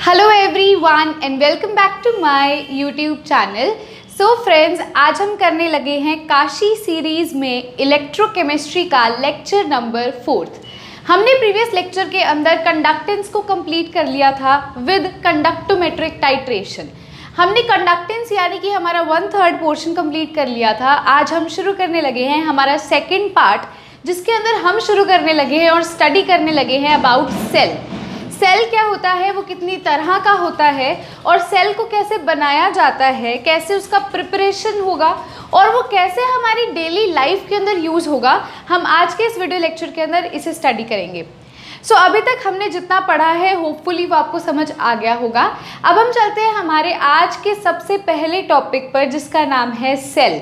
Hello everyone and welcome back to my YouTube channel. So friends, आज हम करने लगे हैं काशी सीरीज़ में इलेक्ट्रोकेमिस्ट्री का लेक्चर नंबर 4। हमने प्रीवियस लेक्चर के अंदर कंडक्टेंस को कंप्लीट कर लिया था विद कंडक्टोमेट्रिक टाइट्रेशन। हमने कंडक्टेंस यानी कि हमारा 1/3 पोर्शन कंप्लीट कर लिया था। आज हम शुरू करने लगे हैं हमारा सेकेंड पार्ट, जिसके अंदर हम शुरू करने लगे हैं और स्टडी करने लगे हैं अबाउट सेल। सेल क्या होता है, वो कितनी तरह का होता है और सेल को कैसे बनाया जाता है, कैसे उसका प्रिपरेशन होगा और वो कैसे हमारी डेली लाइफ के अंदर यूज़ होगा, हम आज के इस वीडियो लेक्चर के अंदर इसे स्टडी करेंगे। सो अभी तक हमने जितना पढ़ा है होपफुली वो आपको समझ आ गया होगा। अब हम चलते हैं हमारे आज के सबसे पहले टॉपिक पर, जिसका नाम है सेल।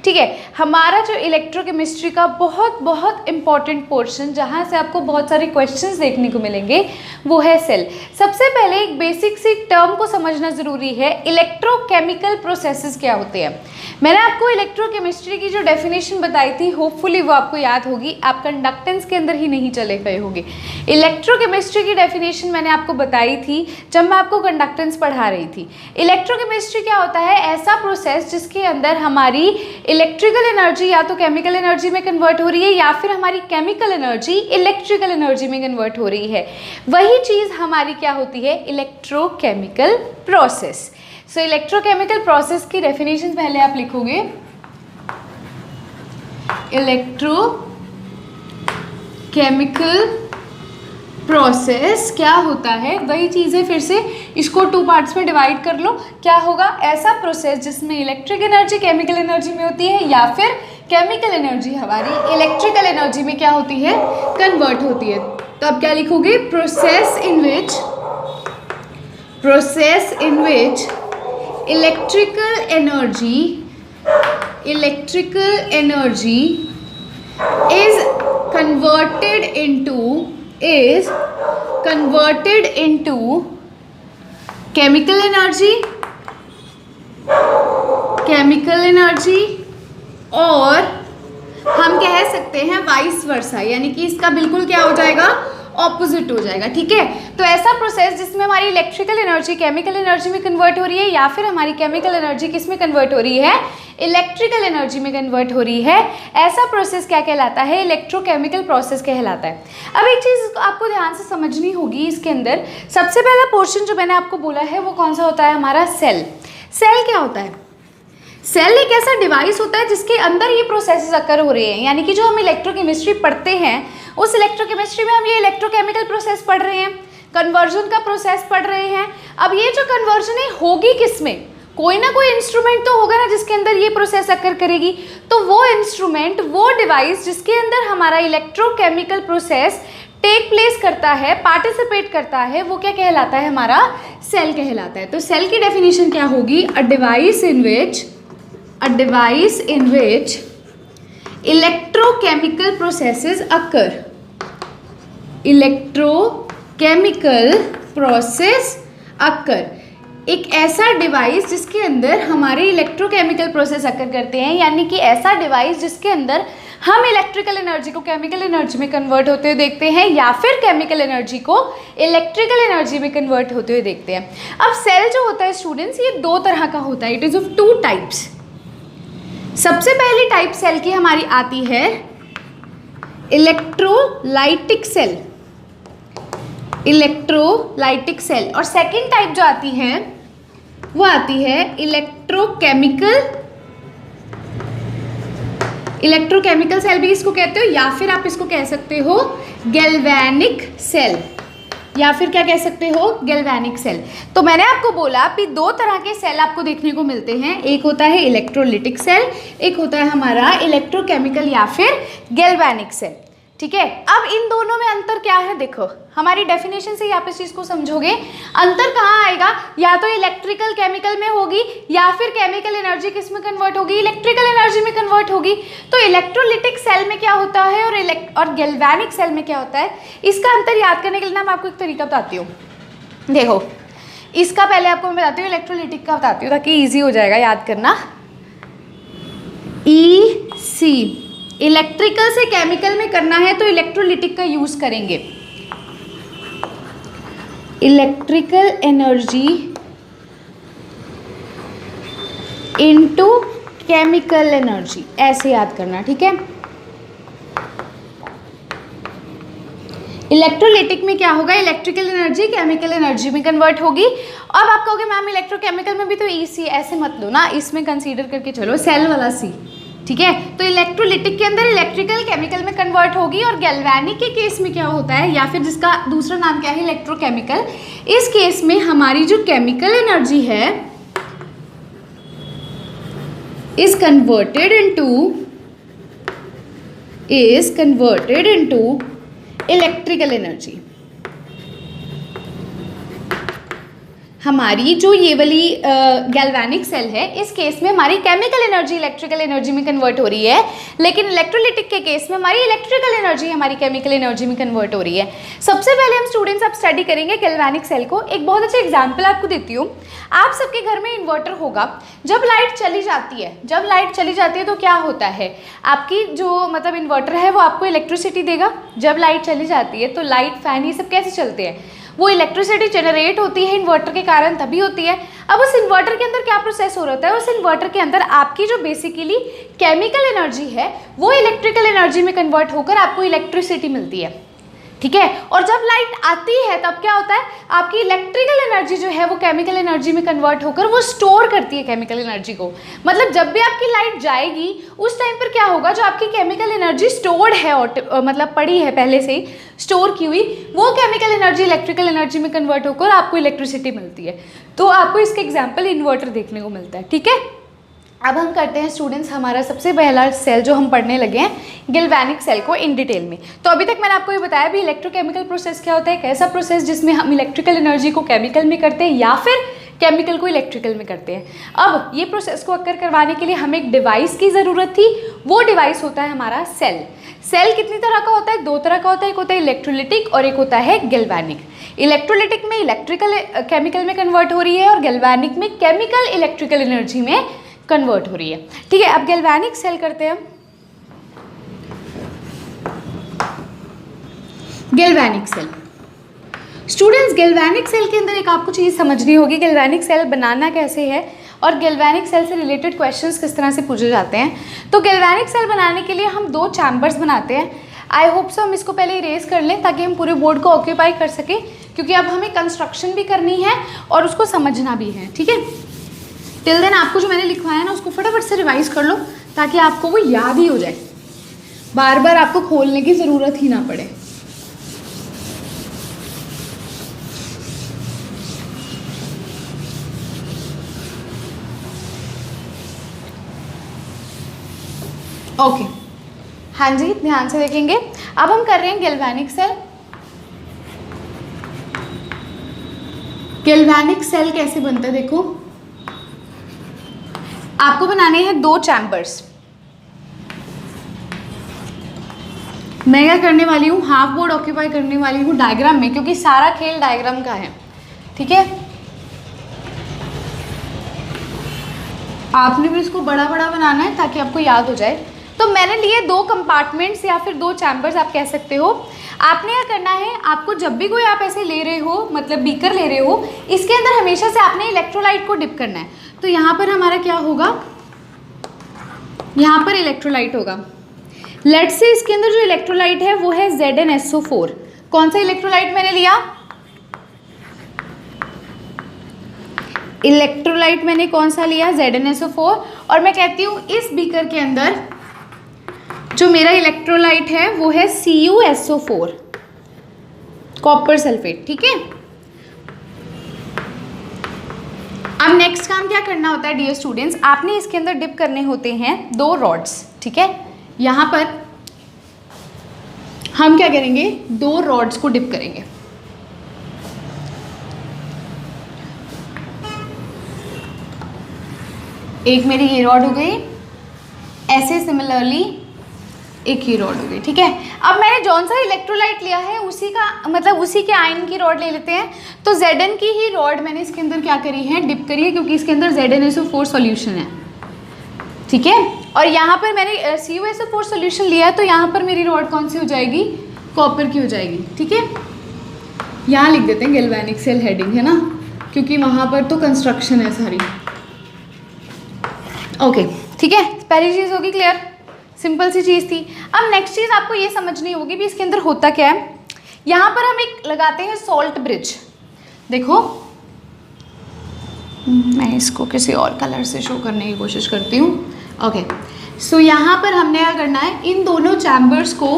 ठीक है, हमारा जो इलेक्ट्रोकेमिस्ट्री का बहुत इंपॉर्टेंट पोर्शन, जहाँ से आपको बहुत सारे क्वेश्चंस देखने को मिलेंगे, वो है सेल। सबसे पहले एक बेसिक सी टर्म को समझना ज़रूरी है, इलेक्ट्रोकेमिकल प्रोसेसेस क्या होते हैं। मैंने आपको इलेक्ट्रोकेमिस्ट्री की जो डेफिनेशन बताई थी, होपफुली वो आपको याद होगी, आप कंडक्टेंस के अंदर ही नहीं चले गए होंगे। इलेक्ट्रोकेमिस्ट्री की डेफिनेशन मैंने आपको बताई थी जब मैं आपको कंडक्टेंस पढ़ा रही थी। इलेक्ट्रोकेमिस्ट्री क्या होता है, ऐसा प्रोसेस जिसके अंदर हमारी इलेक्ट्रिकल एनर्जी या तो केमिकल एनर्जी में कन्वर्ट हो रही है या फिर हमारी केमिकल एनर्जी इलेक्ट्रिकल एनर्जी में कन्वर्ट हो रही है। वही चीज़ हमारी क्या होती है, इलेक्ट्रोकेमिकल प्रोसेस। सो इलेक्ट्रोकेमिकल प्रोसेस की डेफिनेशन पहले आप लिखोगे, इलेक्ट्रोकेमिकल प्रोसेस क्या होता है, वही चीज़ें फिर से इसको 2 पार्ट्स में डिवाइड कर लो। क्या होगा, ऐसा प्रोसेस जिसमें इलेक्ट्रिक एनर्जी केमिकल एनर्जी में होती है या फिर केमिकल एनर्जी हमारी इलेक्ट्रिकल एनर्जी में क्या होती है, कन्वर्ट होती है। तो आप क्या लिखोगे, process in which electrical energy is converted into chemical energy और हम कह सकते हैं वाइस वर्सा, यानी कि इसका बिल्कुल क्या हो जाएगा, ऑपोजिट हो जाएगा। ठीक है, तो ऐसा प्रोसेस जिसमें हमारी इलेक्ट्रिकल एनर्जी केमिकल एनर्जी में कन्वर्ट हो रही है या फिर हमारी केमिकल एनर्जी किस में कन्वर्ट हो रही है, इलेक्ट्रिकल एनर्जी में कन्वर्ट हो रही है, ऐसा प्रोसेस क्या कहलाता है, इलेक्ट्रोकेमिकल प्रोसेस कहलाता है। अब एक चीज़ आपको ध्यान से समझनी होगी, इसके अंदर सबसे पहला पोर्शन जो मैंने आपको बोला है वो कौन सा होता है, हमारा सेल। सेल क्या होता है, सेल एक ऐसा डिवाइस होता है जिसके अंदर ये प्रोसेसेस अकर हो रहे हैं। यानी कि जो हम इलेक्ट्रोकेमिस्ट्री पढ़ते हैं, उस इलेक्ट्रोकेमिस्ट्री में हम ये इलेक्ट्रोकेमिकल प्रोसेस पढ़ रहे हैं, कन्वर्जन का प्रोसेस पढ़ रहे हैं। अब ये जो कन्वर्जन है होगी किस में, कोई ना कोई इंस्ट्रूमेंट तो होगा ना जिसके अंदर ये प्रोसेस अकर करेगी। तो वो इंस्ट्रूमेंट, वो डिवाइस जिसके अंदर हमारा इलेक्ट्रोकेमिकल प्रोसेस टेक प्लेस करता है, पार्टिसिपेट करता है, वो क्या कहलाता है, हमारा सेल कहलाता है। तो सेल की डेफिनेशन क्या होगी, a device in which electrochemical processes occur। Electrochemical process अकर, एक ऐसा डिवाइस जिसके अंदर हमारे इलेक्ट्रोकेमिकल प्रोसेस अकर करते हैं, यानी कि ऐसा डिवाइस जिसके अंदर हम इलेक्ट्रिकल एनर्जी को केमिकल एनर्जी में कन्वर्ट होते हुए देखते हैं या फिर केमिकल एनर्जी को इलेक्ट्रिकल एनर्जी में कन्वर्ट होते हुए देखते हैं। अब सेल जो होता है स्टूडेंट्स, ये 2 तरह का होता है, इट इज़ ऑफ 2 टाइप्स। सबसे पहली टाइप सेल की हमारी आती है इलेक्ट्रोलाइटिक सेल, और सेकंड टाइप जो आती है वो आती है इलेक्ट्रोकेमिकल सेल भी इसको कहते हो, या फिर आप इसको कह सकते हो गैल्वेनिक सेल, या फिर क्या कह सकते हो, गैल्वेनिक सेल। तो मैंने आपको बोला कि 2 तरह के सेल आपको देखने को मिलते हैं, एक होता है इलेक्ट्रोलिटिक सेल, एक होता है हमारा इलेक्ट्रोकेमिकल या फिर गैल्वेनिक सेल। ठीक है, अब इन दोनों में अंतर क्या है, देखो हमारी डेफिनेशन से ही आप इस चीज़ को समझोगे। अंतर कहाँ आएगा, या तो इलेक्ट्रिकल केमिकल में होगी या फिर केमिकल एनर्जी किस में कन्वर्ट होगी, इलेक्ट्रिकल एनर्जी में कन्वर्ट होगी। तो इलेक्ट्रोलिटिक सेल में क्या होता है और गैल्वेनिक सेल में क्या होता है, इसका अंतर याद करने के लिए ना मैं आपको एक तरीका बताती हूँ। देखो, इसका पहले आपको मैं बताती हूँ, इलेक्ट्रोलिटिक का बताती हूँ ताकि ईजी हो जाएगा याद करना। EC इलेक्ट्रिकल से केमिकल में करना है तो इलेक्ट्रोलिटिक का यूज करेंगे। Electrical energy into chemical energy, ऐसे याद करना, ठीक है। इलेक्ट्रोलिटिक में क्या होगा, इलेक्ट्रिकल एनर्जी केमिकल एनर्जी में कन्वर्ट होगी। अब आप कहोगे मैम इलेक्ट्रोकेमिकल में भी तो ई सी, ऐसे मत लो ना, इसमें कंसीडर करके चलो सेल वाला सी, ठीक है। तो इलेक्ट्रोलिटिक के अंदर इलेक्ट्रिकल केमिकल में कन्वर्ट होगी, और गैल्वेनिक के केस में क्या होता है, या फिर जिसका दूसरा नाम क्या है इलेक्ट्रोकेमिकल, इस केस में हमारी जो केमिकल एनर्जी है is converted into electrical energy। हमारी जो ये वाली गैल्वेनिक सेल है, इस केस में हमारी केमिकल एनर्जी इलेक्ट्रिकल एनर्जी में कन्वर्ट हो रही है, लेकिन इलेक्ट्रोलिटिक के केस में हमारी इलेक्ट्रिकल एनर्जी हमारी केमिकल एनर्जी में कन्वर्ट हो रही है। सबसे पहले हम स्टूडेंट्स अब स्टडी करेंगे गैल्वेनिक सेल को। एक बहुत अच्छा एग्जाम्पल आपको देती हूँ। आप सबके घर में इन्वर्टर होगा, जब लाइट चली जाती है तो क्या होता है, आपकी जो मतलब इन्वर्टर है वो आपको इलेक्ट्रिसिटी देगा। जब लाइट चली जाती है तो लाइट, फैन, ये सब कैसे चलते हैं, वो इलेक्ट्रिसिटी जनरेट होती है इन्वर्टर के कारण, तभी होती है। अब उस इन्वर्टर के अंदर क्या प्रोसेस हो रहा है, उस इन्वर्टर के अंदर आपकी जो बेसिकली केमिकल एनर्जी है वो इलेक्ट्रिकल एनर्जी में कन्वर्ट होकर आपको इलेक्ट्रिसिटी मिलती है, ठीक है। और जब लाइट आती है तब क्या होता है, आपकी इलेक्ट्रिकल एनर्जी जो है वो केमिकल एनर्जी में कन्वर्ट होकर वो स्टोर करती है केमिकल एनर्जी को। मतलब जब भी आपकी लाइट जाएगी उस टाइम पर क्या होगा, जो आपकी केमिकल एनर्जी स्टोर्ड है, मतलब पड़ी है पहले से ही स्टोर की हुई, वो केमिकल एनर्जी इलेक्ट्रिकल एनर्जी में कन्वर्ट होकर आपको इलेक्ट्रिसिटी मिलती है। तो आपको इसका एग्जाम्पल इन्वर्टर देखने को मिलता है, ठीक है। अब हम करते हैं स्टूडेंट्स हमारा सबसे पहला सेल जो हम पढ़ने लगे हैं गैल्वेनिक सेल को इन डिटेल में। तो अभी तक मैंने आपको ये बताया भी इलेक्ट्रोकेमिकल प्रोसेस क्या होता है, एक ऐसा प्रोसेस जिसमें हम इलेक्ट्रिकल एनर्जी को केमिकल में करते हैं या फिर केमिकल को इलेक्ट्रिकल में करते हैं। अब ये प्रोसेस को अक्कर करवाने के लिए हमें एक डिवाइस की ज़रूरत थी, वो डिवाइस होता है हमारा सेल। सेल कितनी तरह का होता है, दो तरह का होता है, एक होता है इलेक्ट्रोलिटिक और एक होता है गैल्वेनिक। इलेक्ट्रोलिटिक में इलेक्ट्रिकल केमिकल में कन्वर्ट हो रही है और गैल्वेनिक में केमिकल इलेक्ट्रिकल एनर्जी में कन्वर्ट हो रही है, ठीक है। अब गैल्वेनिक सेल करते हैं हम। Galvanic cell students, galvanic cell के अंदर एक आपको चीज़ समझनी होगी, गैल्वेनिक सेल बनाना कैसे है और गैल्वेनिक सेल से रिलेटेड क्वेश्चंस किस तरह से पूछे जाते हैं। तो गैल्वेनिक सेल बनाने के लिए हम दो चैम्बर्स बनाते हैं। आई होप सो हम इसको पहले इरेज कर लें ताकि हम पूरे बोर्ड को ऑक्यूपाई कर सकें, क्योंकि अब हमें कंस्ट्रक्शन भी करनी है और उसको समझना भी है, ठीक है। टिल देन आपको जो मैंने लिखवाया ना उसको फटाफट से रिवाइज कर लो ताकि आपको वो याद ही हो जाए, बार बार आपको खोलने की ज़रूरत ही ना पड़े। ओके, हाँ जी, ध्यान से देखेंगे। अब हम कर रहे हैं गैल्वेनिक सेल। गैल्वेनिक सेल कैसे बनता है देखो, आपको बनाने हैं दो चैम्बर्स। मैं क्या करने वाली हूँ, हाफ बोर्ड ऑक्यूपाई करने वाली हूँ डायग्राम में, क्योंकि सारा खेल डायग्राम का है, ठीक है। आपने भी इसको बड़ा बड़ा बनाना है ताकि आपको याद हो जाए। तो मैंने लिए दो कंपार्टमेंट्स या फिर दो चैम्बर्स आप कह सकते हो। आपने क्या करना है, आपको जब भी कोई आप ऐसे ले रहे हो, मतलब बीकर ले रहे हो, इसके अंदर हमेशा से आपने इलेक्ट्रोलाइट को डिप करना है। तो यहाँ पर हमारा क्या होगा, यहाँ पर इलेक्ट्रोलाइट होगा। लेट्स से इसके अंदर जो इलेक्ट्रोलाइट है वो है ZnSO4। कौन सा इलेक्ट्रोलाइट मैंने लिया, इलेक्ट्रोलाइट मैंने कौन सा लिया, ZnSO4। और मैं कहती हूँ इस बीकर के अंदर जो मेरा इलेक्ट्रोलाइट है वो है CuSO4, कॉपर सल्फेट, ठीक है। अब नेक्स्ट काम क्या करना होता है डियर स्टूडेंट्स, आपने इसके अंदर डिप करने होते हैं दो रॉड्स, ठीक है। यहाँ पर हम क्या करेंगे, दो रॉड्स को डिप करेंगे। एक मेरी ये रॉड हो गई, ऐसे सिमिलरली एक ही रॉड हो गई, ठीक है। अब मैंने जौन सा इलेक्ट्रोलाइट लिया है उसी का मतलब उसी के आयन की रॉड ले लेते हैं। तो Zn की ही रॉड मैंने इसके अंदर क्या करी है, डिप करी है, क्योंकि इसके अंदर ZnSO4 सॉल्यूशन है, ठीक है। और यहाँ पर मैंने CuSO4 सॉल्यूशन लिया है, तो यहाँ पर मेरी रॉड कौन सी हो जाएगी, कॉपर की हो जाएगी, ठीक है। यहाँ लिख देते हैं गैल्वेनिक सेल हेडिंग, है ना, क्योंकि वहाँ पर तो कंस्ट्रक्शन है सारी। ओके ठीक है, पहली चीज़ होगी क्लियर, सिंपल सी चीज़ थी। अब नेक्स्ट चीज़ आपको ये समझनी होगी भी इसके अंदर होता क्या है। यहाँ पर हम एक लगाते हैं सॉल्ट ब्रिज। देखो मैं इसको किसी और कलर से शो करने की कोशिश करती हूँ। ओके सो यहाँ पर हमने क्या करना है, इन दोनों चैम्बर्स को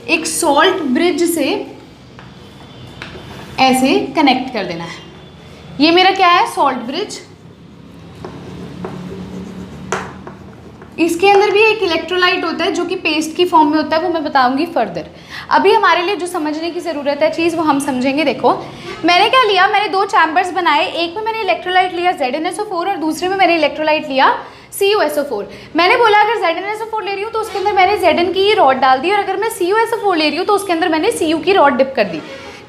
एक सॉल्ट ब्रिज से ऐसे कनेक्ट कर देना है। ये मेरा क्या है, सॉल्ट ब्रिज। इसके अंदर भी एक इलेक्ट्रोलाइट होता है जो कि पेस्ट की फॉर्म में होता है, वो मैं बताऊंगी फर्दर। अभी हमारे लिए जो समझने की ज़रूरत है चीज़ वो हम समझेंगे। देखो मैंने क्या लिया, मैंने दो चैम्बर्स बनाए, एक में मैंने इलेक्ट्रोलाइट लिया ZnSO4 और दूसरे में मैंने इलेक्ट्रोलाइट लिया CuSO4। मैंने बोला अगर ZnSO4 ले रही हूँ तो उसके अंदर मैंने Zn की रॉड डाल दी, और अगर मैं CuSO4 ले रही हूँ तो उसके अंदर मैंने Cu की रॉड डिप कर दी।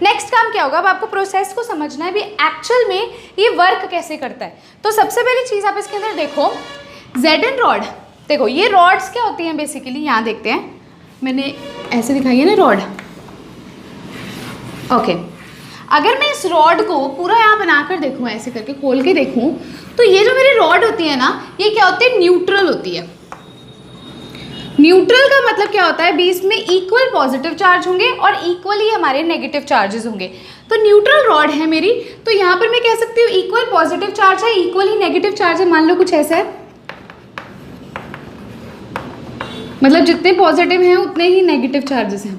नेक्स्ट काम क्या होगा, अब आपको प्रोसेस को समझना है भी एक्चुअल में ये वर्क कैसे करता है। तो सबसे पहली चीज़ आप इसके अंदर देखो, Zn रॉड, देखो ये रॉड्स क्या होती हैं बेसिकली, यहाँ देखते हैं, मैंने ऐसे दिखाई है ना रॉड। ओके अगर मैं इस रॉड को पूरा यहाँ बनाकर देखूँ, ऐसे करके खोल के देखूँ, तो ये जो मेरी रॉड होती है ना, ये क्या होती है, न्यूट्रल होती है। न्यूट्रल का मतलब क्या होता है, बीच में इक्वल पॉजिटिव चार्ज होंगे और इक्वली हमारे नेगेटिव चार्जेस होंगे। तो न्यूट्रल रॉड है मेरी, तो यहाँ पर मैं कह सकती हूँ इक्वल पॉजिटिव चार्ज है, इक्वली नेगेटिव चार्ज है। मान लो कुछ ऐसा है, मतलब जितने पॉजिटिव हैं उतने ही नेगेटिव चार्जेस हैं,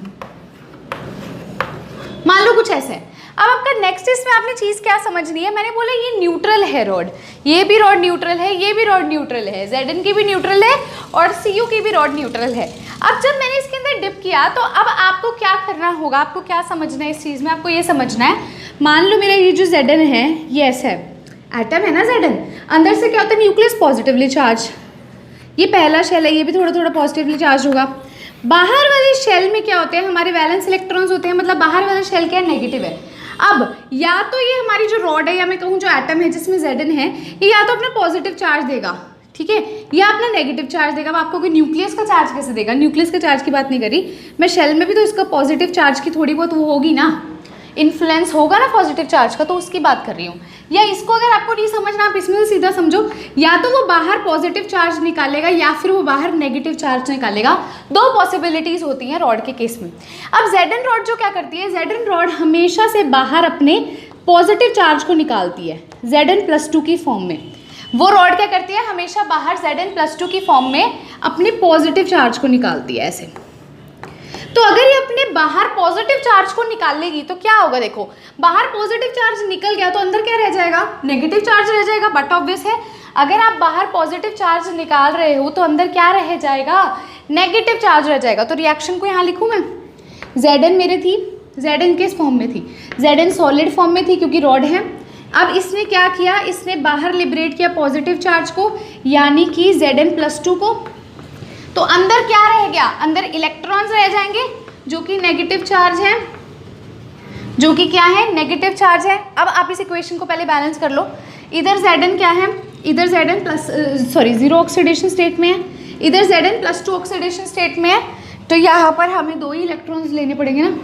मान लो कुछ ऐसा है। अब आपका नेक्स्ट इसमें आपने चीज़ क्या समझनी है, मैंने बोला ये न्यूट्रल है रॉड, ये भी रॉड न्यूट्रल है, ये भी रॉड न्यूट्रल है, Zn की भी न्यूट्रल है और Cu की भी रॉड न्यूट्रल है। अब जब मैंने इसके अंदर डिप किया तो अब आपको क्या करना होगा, आपको क्या समझना है इस चीज़ में, आपको ये समझना है, मान लो मेरा ये जो Zn है ये ऐसा है, एटम है ना Zn, अंदर से क्या होता है, न्यूक्लियस पॉजिटिवली चार्ज, ये पहला शेल है, ये भी थोड़ा थोड़ा पॉजिटिवली चार्ज होगा। बाहर वाले शेल में क्या होते हैं, हमारे वैलेंस इलेक्ट्रॉन्स होते हैं, मतलब बाहर वाला शेल क्या है, नेगेटिव है। अब या तो ये हमारी जो रॉड है, या मैं कहूँ जो एटम है जिसमें Zn है, ये या तो अपना पॉजिटिव चार्ज देगा, ठीक है, या अपना नेगेटिव चार्ज देगा। अब आपको कोई न्यूक्लियस का चार्ज कैसे देगा, न्यूक्लियस के चार्ज की बात नहीं करी मैं, शेल में भी तो इसका पॉजिटिव चार्ज की थोड़ी बहुत वो होगी ना, इन्फ्लुएंस होगा ना पॉजिटिव चार्ज का, तो उसकी बात कर रही हूँ। या इसको अगर आपको नहीं समझना, आप इसमें से सीधा समझो, या तो वो बाहर पॉजिटिव चार्ज निकालेगा या फिर वो बाहर नेगेटिव चार्ज निकालेगा। दो पॉसिबिलिटीज होती हैं रॉड के केस में। अब Zn रॉड जो क्या करती है, Zn रॉड हमेशा से बाहर अपने पॉजिटिव चार्ज को निकालती है Zn+2 की फॉर्म में। वो रॉड क्या करती है, हमेशा बाहर Zn+2 की फॉर्म में अपने पॉजिटिव चार्ज को निकालती है ऐसे। तो अगर ये अपने बाहर पॉजिटिव चार्ज को निकाल लेगी तो क्या होगा, देखो बाहर पॉजिटिव चार्ज निकल गया तो अंदर क्या रह जाएगा, नेगेटिव चार्ज रह जाएगा, बट ऑब्वियस है अगर आप बाहर पॉजिटिव चार्ज निकाल रहे हो तो अंदर क्या रह जाएगा, नेगेटिव चार्ज रह जाएगा। तो रिएक्शन को यहाँ लिखूँ मैं, Zn मेरे थी, Zn किस फॉर्म में थी, Zn सॉलिड फॉर्म में थी क्योंकि रॉड है। अब इसने क्या किया, इसने बाहर लिबरेट किया पॉजिटिव चार्ज को, यानी कि Zn+2 को, तो अंदर क्या रह गया, अंदर इलेक्ट्रॉन्स रह जाएंगे जो कि नेगेटिव चार्ज है, जो कि क्या है, नेगेटिव चार्ज है। अब आप इस इक्वेशन को पहले बैलेंस कर लो, इधर Zn क्या है, इधर Zn जीरो ऑक्सीडेशन स्टेट में है, इधर Zn+2 ऑक्सीडेशन स्टेट में है, तो यहाँ पर हमें दो ही इलेक्ट्रॉन्स लेने पड़ेंगे ना,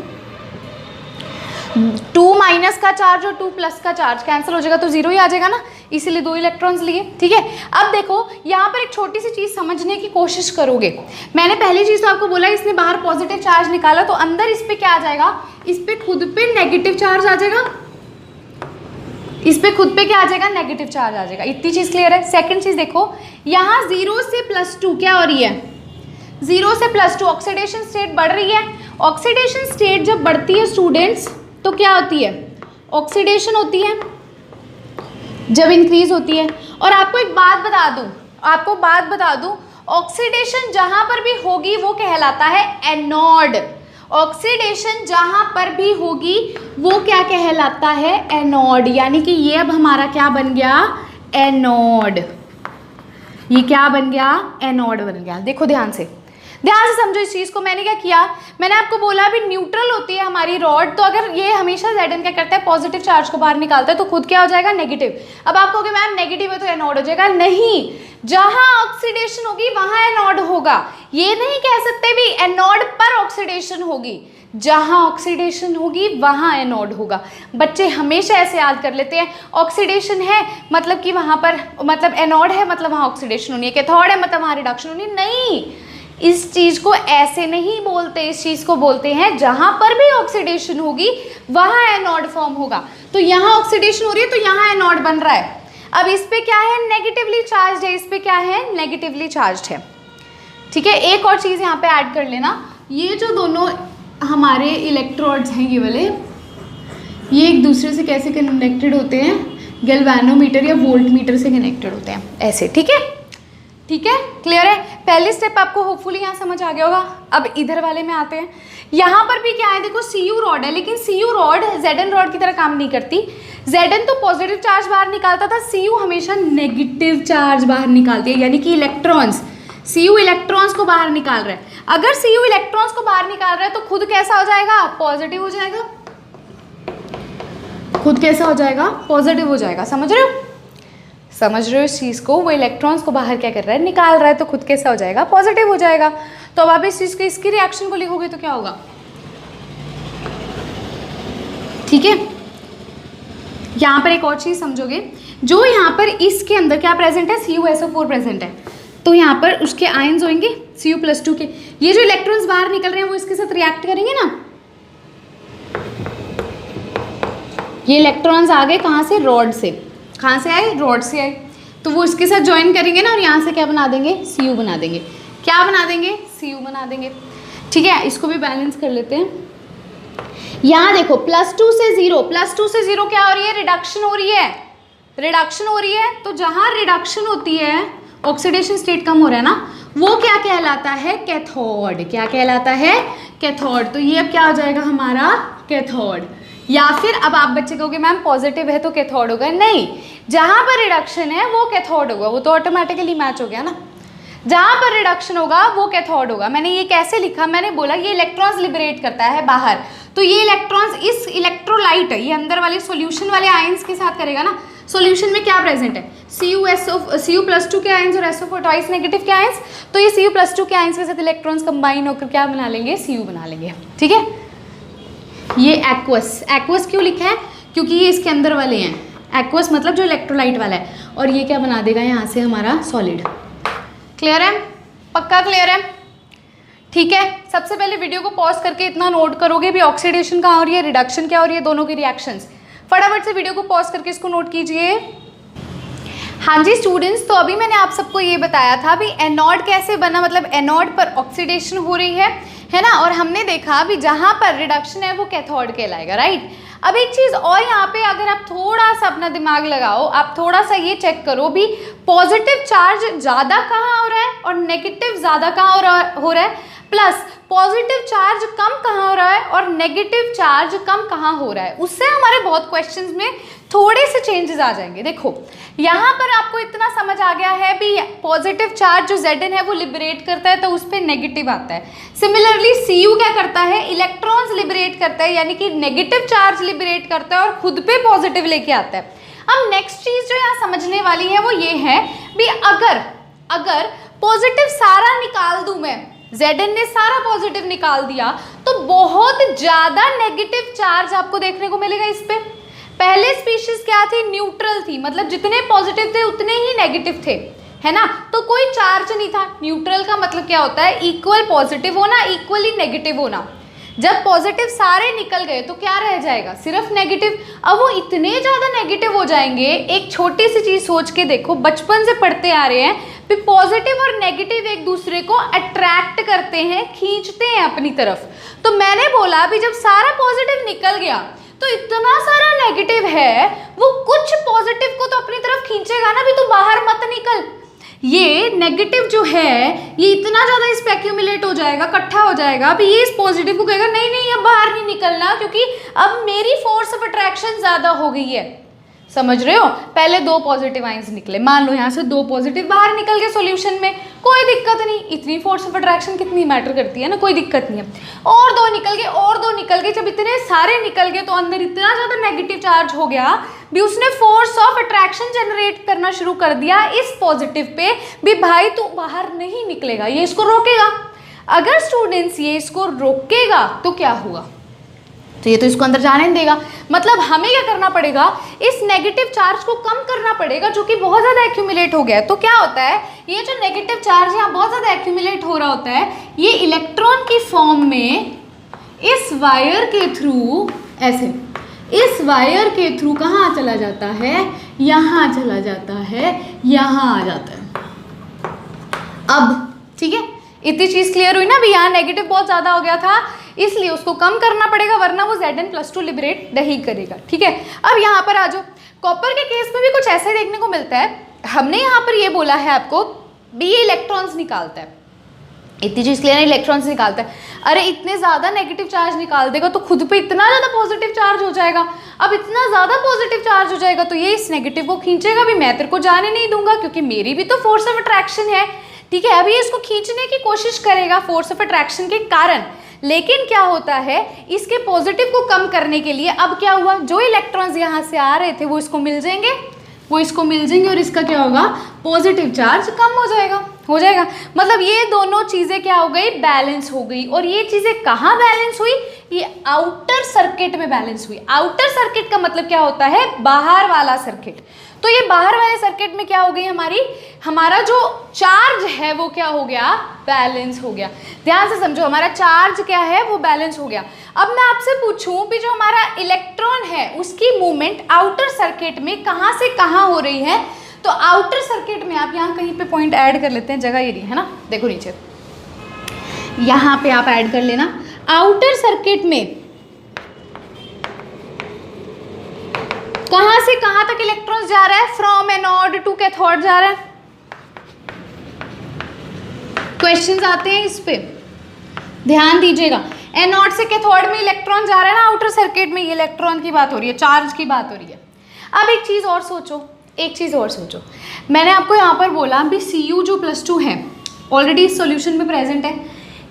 2 माइनस का चार्ज और 2 प्लस का चार्ज कैंसिल हो जाएगा तो जीरो ही आ जाएगा ना, इसीलिए दो इलेक्ट्रॉन्स लिए, ठीक है। अब देखो यहाँ पर एक छोटी सी चीज़ समझने की कोशिश करोगे, मैंने पहली चीज़ तो आपको बोला इसने बाहर पॉजिटिव चार्ज निकाला तो अंदर इस पे क्या आ जाएगा, इस पे खुद पे नेगेटिव चार्ज आ जाएगा, इस पे खुद पे क्या आ जाएगा, नेगेटिव चार्ज आ जाएगा। इतनी चीज़ क्लियर है। सेकेंड चीज़ देखो, यहाँ 0 से +2 क्या हो रही है, 0 से +2 ऑक्सीडेशन स्टेट बढ़ रही है। ऑक्सीडेशन स्टेट जब बढ़ती है स्टूडेंट्स तो क्या होती है, ऑक्सीडेशन होती है जब इंक्रीज होती है। और आपको एक बात बता दूं, ऑक्सीडेशन जहां पर भी होगी वो कहलाता है एनोड। ऑक्सीडेशन जहां पर भी होगी वो क्या कहलाता है, एनोड। यानी कि ये अब हमारा क्या बन गया, एनोड। ये क्या बन गया, एनोड बन गया। देखो ध्यान से, ध्यान से समझो इस चीज़ को। मैंने क्या किया, मैंने आपको बोला अभी न्यूट्रल होती है हमारी रॉड, तो अगर ये हमेशा Zn क्या करता है, पॉजिटिव चार्ज को बाहर निकालता है, तो खुद क्या हो जाएगा, नेगेटिव। अब आप कहोगे मैम नेगेटिव है तो एनोड हो जाएगा, नहीं, जहां ऑक्सीडेशन होगी वहां एनोड होगा। ये नहीं कह सकते भी एनोड पर ऑक्सीडेशन होगी, जहां ऑक्सीडेशन होगी वहां एनोड होगा। बच्चे हमेशा ऐसे याद कर लेते हैं, ऑक्सीडेशन है मतलब कि वहां पर, मतलब एनोड है मतलब वहां ऑक्सीडेशन होनी है, कैथोड है मतलब वहां रिडक्शन होनी है। नहीं, इस चीज को ऐसे नहीं बोलते, इस चीज को बोलते हैं जहां पर भी ऑक्सीडेशन होगी वहां एनोड फॉर्म होगा। तो यहाँ ऑक्सीडेशन हो रही है तो यहाँ एनोड बन रहा है। अब इस पे क्या है, नेगेटिवली चार्ज है, इस पे क्या है, नेगेटिवली चार्ज है। ठीक है, एक और चीज यहाँ पे ऐड कर लेना, ये जो दोनों हमारे इलेक्ट्रोड्स हैं ये वाले, ये एक दूसरे से कैसे कनेक्टेड होते हैं, गैल्वेनोमीटर या वोल्टमीटर से कनेक्टेड होते हैं ऐसे। ठीक है, ठीक है, क्लियर है। पहली स्टेप आपको होपफुली यहाँ समझ आ गया होगा। अब इधर वाले में आते हैं, यहाँ पर भी क्या है, देखो Cu रॉड है, लेकिन Cu रॉड Zn रॉड की तरह काम नहीं करती। Zn तो पॉजिटिव चार्ज बाहर निकालता था, Cu हमेशा नेगेटिव चार्ज बाहर निकालती है, यानी कि इलेक्ट्रॉन्स, Cu इलेक्ट्रॉन्स को बाहर निकाल रहा है। अगर Cu इलेक्ट्रॉन्स को बाहर निकाल रहा है तो खुद कैसा हो जाएगा, पॉजिटिव हो जाएगा। खुद कैसा हो जाएगा, पॉजिटिव हो जाएगा। समझ रहे हो, समझ रहे हो इस चीज़ को, वो इलेक्ट्रॉन्स को बाहर क्या कर रहा है, निकाल रहा है, तो खुद कैसा हो जाएगा, पॉजिटिव हो जाएगा। तो अब आप इस चीज़ को, इसकी रिएक्शन को लिखोगे तो क्या होगा, ठीक है। यहाँ पर एक और चीज़ समझोगे, जो यहाँ पर इसके अंदर क्या प्रेजेंट है, CuSO4 प्रेजेंट है, तो यहाँ पर उसके आयंस होंगे Cu+2 के। ये जो इलेक्ट्रॉन्स बाहर निकल रहे हैं वो इसके साथ रिएक्ट करेंगे ना। ये इलेक्ट्रॉन्स आ गए कहाँ से, रॉड से, कहाँ से आए, रॉड से आए, तो वो इसके साथ ज्वाइन करेंगे ना, और यहाँ से क्या बना देंगे, Cu बना देंगे। क्या बना देंगे, Cu बना देंगे। ठीक है, इसको भी बैलेंस कर लेते हैं। यहाँ देखो +2 से 0, +2 से 0 क्या हो रही है, रिडक्शन हो रही है, रिडक्शन हो रही है। तो जहाँ रिडक्शन होती है, ऑक्सीडेशन स्टेट कम हो रहा है ना, वो क्या कहलाता है, कैथोड। क्या कहलाता है, कैथोड। तो ये अब क्या हो जाएगा हमारा, कैथोड। या फिर अब आप बच्चे कहोगे मैम पॉजिटिव है तो कैथोड होगा, नहीं, जहां पर रिडक्शन है वो कैथोड होगा, वो तो ऑटोमेटिकली मैच हो गया ना। जहां पर रिडक्शन होगा वो कैथोड होगा। मैंने ये कैसे लिखा, मैंने बोला ये इलेक्ट्रॉन्स लिबरेट करता है बाहर, तो ये इलेक्ट्रॉन्स इस इलेक्ट्रोलाइट, ये अंदर वाले सॉल्यूशन वाले आयंस के साथ करेगा ना। सॉल्यूशन में क्या प्रेजेंट है, Cu+2 के आयंस और SO4 ट्वाइस नेगेटिव के आयंस, तो ये Cu+2 के आयंस के साथ इलेक्ट्रॉन्स कंबाइन होकर क्या बना लेंगे, Cu बना लेंगे। ठीक है, ये एक्वस, एक्वस क्यों लिखा है, क्योंकि ये इसके अंदर वाले हैं, एक्वस मतलब जो इलेक्ट्रोलाइट वाला है, और ये क्या बना देगा यहाँ से हमारा सॉलिड। क्लियर है, पक्का क्लियर है। ठीक है, सबसे पहले वीडियो को पॉज करके इतना नोट करोगे भी, ऑक्सीडेशन कहाँ हो रही है, रिडक्शन क्या हो रही है, दोनों की रिएक्शंस। फटाफट से वीडियो को पॉज करके इसको नोट कीजिए। हाँ जी स्टूडेंट्स, तो अभी मैंने आप सबको ये बताया था भी एनोड कैसे बना, मतलब एनोड पर ऑक्सीडेशन हो रही है ना, और हमने देखा भी जहाँ पर रिडक्शन है वो कैथोड कहलाएगा, राइट। अब एक चीज़ और यहाँ पे, अगर आप थोड़ा सा अपना दिमाग लगाओ, आप थोड़ा सा ये चेक करो भी पॉजिटिव चार्ज ज़्यादा कहाँ हो रहा है और नेगेटिव ज़्यादा कहाँ हो रहा है, प्लस पॉजिटिव चार्ज कम कहाँ हो रहा है और नेगेटिव चार्ज कम कहाँ हो रहा है। उससे हमारे बहुत क्वेश्चंस में थोड़े से चेंजेस आ जाएंगे। देखो यहाँ पर आपको इतना समझ आ गया है भी पॉजिटिव चार्ज जो Zn है वो लिबरेट करता है, तो उस पर नेगेटिव आता है। सिमिलरली Cu क्या करता है, इलेक्ट्रॉन्स लिबरेट करता है, यानी कि नेगेटिव चार्ज लिबरेट करता है और खुद पे पॉजिटिव लेके आता है। अब नेक्स्ट चीज जो यहाँ समझने वाली है वो ये है भी अगर पॉजिटिव सारा निकाल दूं मैं, Zn ने सारा पॉजिटिव निकाल दिया, तो बहुत ज्यादा नेगेटिव चार्ज आपको देखने को मिलेगा इस पे। पहले स्पीशीज क्या थी, न्यूट्रल थी, मतलब जितने पॉजिटिव थे उतने ही नेगेटिव थे, है ना, तो कोई चार्ज नहीं था। न्यूट्रल का मतलब क्या होता है, इक्वल पॉजिटिव होना, इक्वली नेगेटिव होना। जब पॉजिटिव सारे निकल गए तो क्या रह जाएगा, सिर्फ नेगेटिव। अब वो इतने ज़्यादा नेगेटिव हो जाएंगे, एक छोटी सी चीज़ सोच के देखो, बचपन से पढ़ते आ रहे हैं कि पॉजिटिव और नेगेटिव एक दूसरे को अट्रैक्ट करते हैं, खींचते हैं अपनी तरफ। तो मैंने बोला भी जब सारा पॉजिटिव निकल गया तो इतना सारा नेगेटिव है, वो कुछ पॉजिटिव को तो अपनी तरफ खींचेगा ना भी, तो बाहर मत निकल। ये नेगेटिव जो है ये इतना ज़्यादा इस पे एक्यूमुलेट हो जाएगा, इकट्ठा हो जाएगा, अभी ये इस पॉजिटिव को कहेगा नहीं नहीं अब बाहर नहीं निकलना, क्योंकि अब मेरी फोर्स ऑफ अट्रैक्शन ज़्यादा हो गई है। समझ रहे हो? पहले 2 पॉजिटिव आयंस निकले, मान लो यहाँ से 2 पॉजिटिव बाहर निकल गए सॉल्यूशन में, कोई दिक्कत नहीं, इतनी फोर्स ऑफ अट्रैक्शन कितनी मैटर करती है ना, कोई दिक्कत नहीं है। और 2 निकल गए, और 2 निकल गए, जब इतने सारे निकल गए तो अंदर इतना ज़्यादा नेगेटिव चार्ज हो गया भी उसने फोर्स ऑफ अट्रैक्शन जनरेट करना शुरू कर दिया इस पॉजिटिव पे भी, भाई तू बाहर नहीं निकलेगा, ये इसको रोकेगा। अगर स्टूडेंट्स ये इसको रोकेगा तो क्या हुआ, तो ये तो इसको अंदर जाने नहीं देगा। मतलब हमें क्या करना पड़ेगा, इस नेगेटिव चार्ज को कम करना पड़ेगा जो कि बहुत ज़्यादा एक्यूमुलेट हो गया है। तो क्या होता है, ये जो नेगेटिव चार्ज यहाँ बहुत ज़्यादा एक्यूमुलेट हो रहा होता है, ये इलेक्ट्रॉन की फॉर्म में इस वायर के थ्रू, ऐसे इस वायर के थ्रू कहाँ चला जाता है, यहाँ चला जाता है, यहाँ आ जाता है। अब ठीक है, इतनी चीज़ क्लियर हुई ना भी, यहाँ नेगेटिव बहुत ज़्यादा हो गया था इसलिए उसको कम करना पड़ेगा, वरना वो Zn+2 लिबरेट नहीं करेगा। ठीक है, अब यहाँ पर आ जाओ, कॉपर के केस में भी कुछ ऐसे देखने को मिलता है। हमने यहाँ पर ये बोला है आपको भी ये इलेक्ट्रॉन्स निकालता है, इतनी चीज़ क्लियर है, इलेक्ट्रॉन्स निकालता है। अरे इतने ज़्यादा नेगेटिव चार्ज निकाल देगा तो खुद पे इतना ज़्यादा पॉजिटिव चार्ज हो जाएगा। अब इतना ज़्यादा पॉजिटिव चार्ज हो जाएगा तो ये इस नेगेटिव को खींचेगा भी, मैं तेरे को जाने नहीं दूंगा क्योंकि मेरी भी तो फोर्स ऑफ अट्रैक्शन है। ठीक है, अभी इसको खींचने की कोशिश करेगा फोर्स ऑफ अट्रैक्शन के कारण, लेकिन क्या होता है, इसके पॉजिटिव को कम करने के लिए अब क्या हुआ, जो इलेक्ट्रॉन्स यहाँ से आ रहे थे वो इसको मिल जाएंगे, वो इसको मिल जाएंगे और इसका क्या होगा, पॉजिटिव चार्ज कम हो जाएगा, हो जाएगा। मतलब ये दोनों चीज़ें क्या हो गई, बैलेंस हो गई। और ये चीज़ें कहाँ बैलेंस हुई, ये आउटर सर्किट में बैलेंस हुई। आउटर सर्किट का मतलब क्या होता है, बाहर वाला सर्किट। तो ये बाहर वाले सर्किट में क्या हो गई हमारा जो चार्ज है वो क्या हो गया, बैलेंस हो गया। ध्यान से समझो, हमारा चार्ज क्या है, वो बैलेंस हो गया। अब मैं आपसे पूछूं भी जो हमारा इलेक्ट्रॉन है उसकी मूवमेंट आउटर सर्किट में कहाँ से कहाँ हो रही है, तो आउटर सर्किट में आप यहाँ कहीं पे पॉइंट ऐड कर लेते हैं, जगह ये रही है ना, देखो नीचे यहाँ पे आप ऐड कर लेना। आउटर सर्किट में कहाँ से कहाँ तक इलेक्ट्रॉन्स जा रहा है, फ्रॉम एनोड टू कैथोड जा रहा है। क्वेश्चंस आते हैं इस पे, ध्यान दीजिएगा। एनोड से कैथोड में इलेक्ट्रॉन जा रहा है ना आउटर सर्किट में, ये इलेक्ट्रॉन की बात हो रही है, चार्ज की बात हो रही है। अब एक चीज़ और सोचो, एक चीज़ और सोचो, मैंने आपको यहाँ पर बोला भी Cu जो +2 है ऑलरेडी इस सॉल्यूशन में प्रेजेंट है,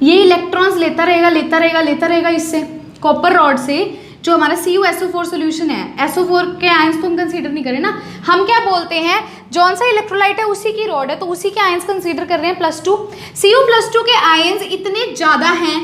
ये इलेक्ट्रॉन्स लेता रहेगा लेता रहेगा लेता रहेगा इससे, कॉपर रॉड से। जो हमारा CuSO4 सोल्यूशन है, SO4 के आयंस तो हम कंसीडर नहीं करें ना, हम क्या बोलते हैं, जौन सा इलेक्ट्रोलाइट है उसी की रॉड है तो उसी के आयंस कंसीडर कर रहे हैं +2। Cu+2 के आयंस इतने ज़्यादा हैं,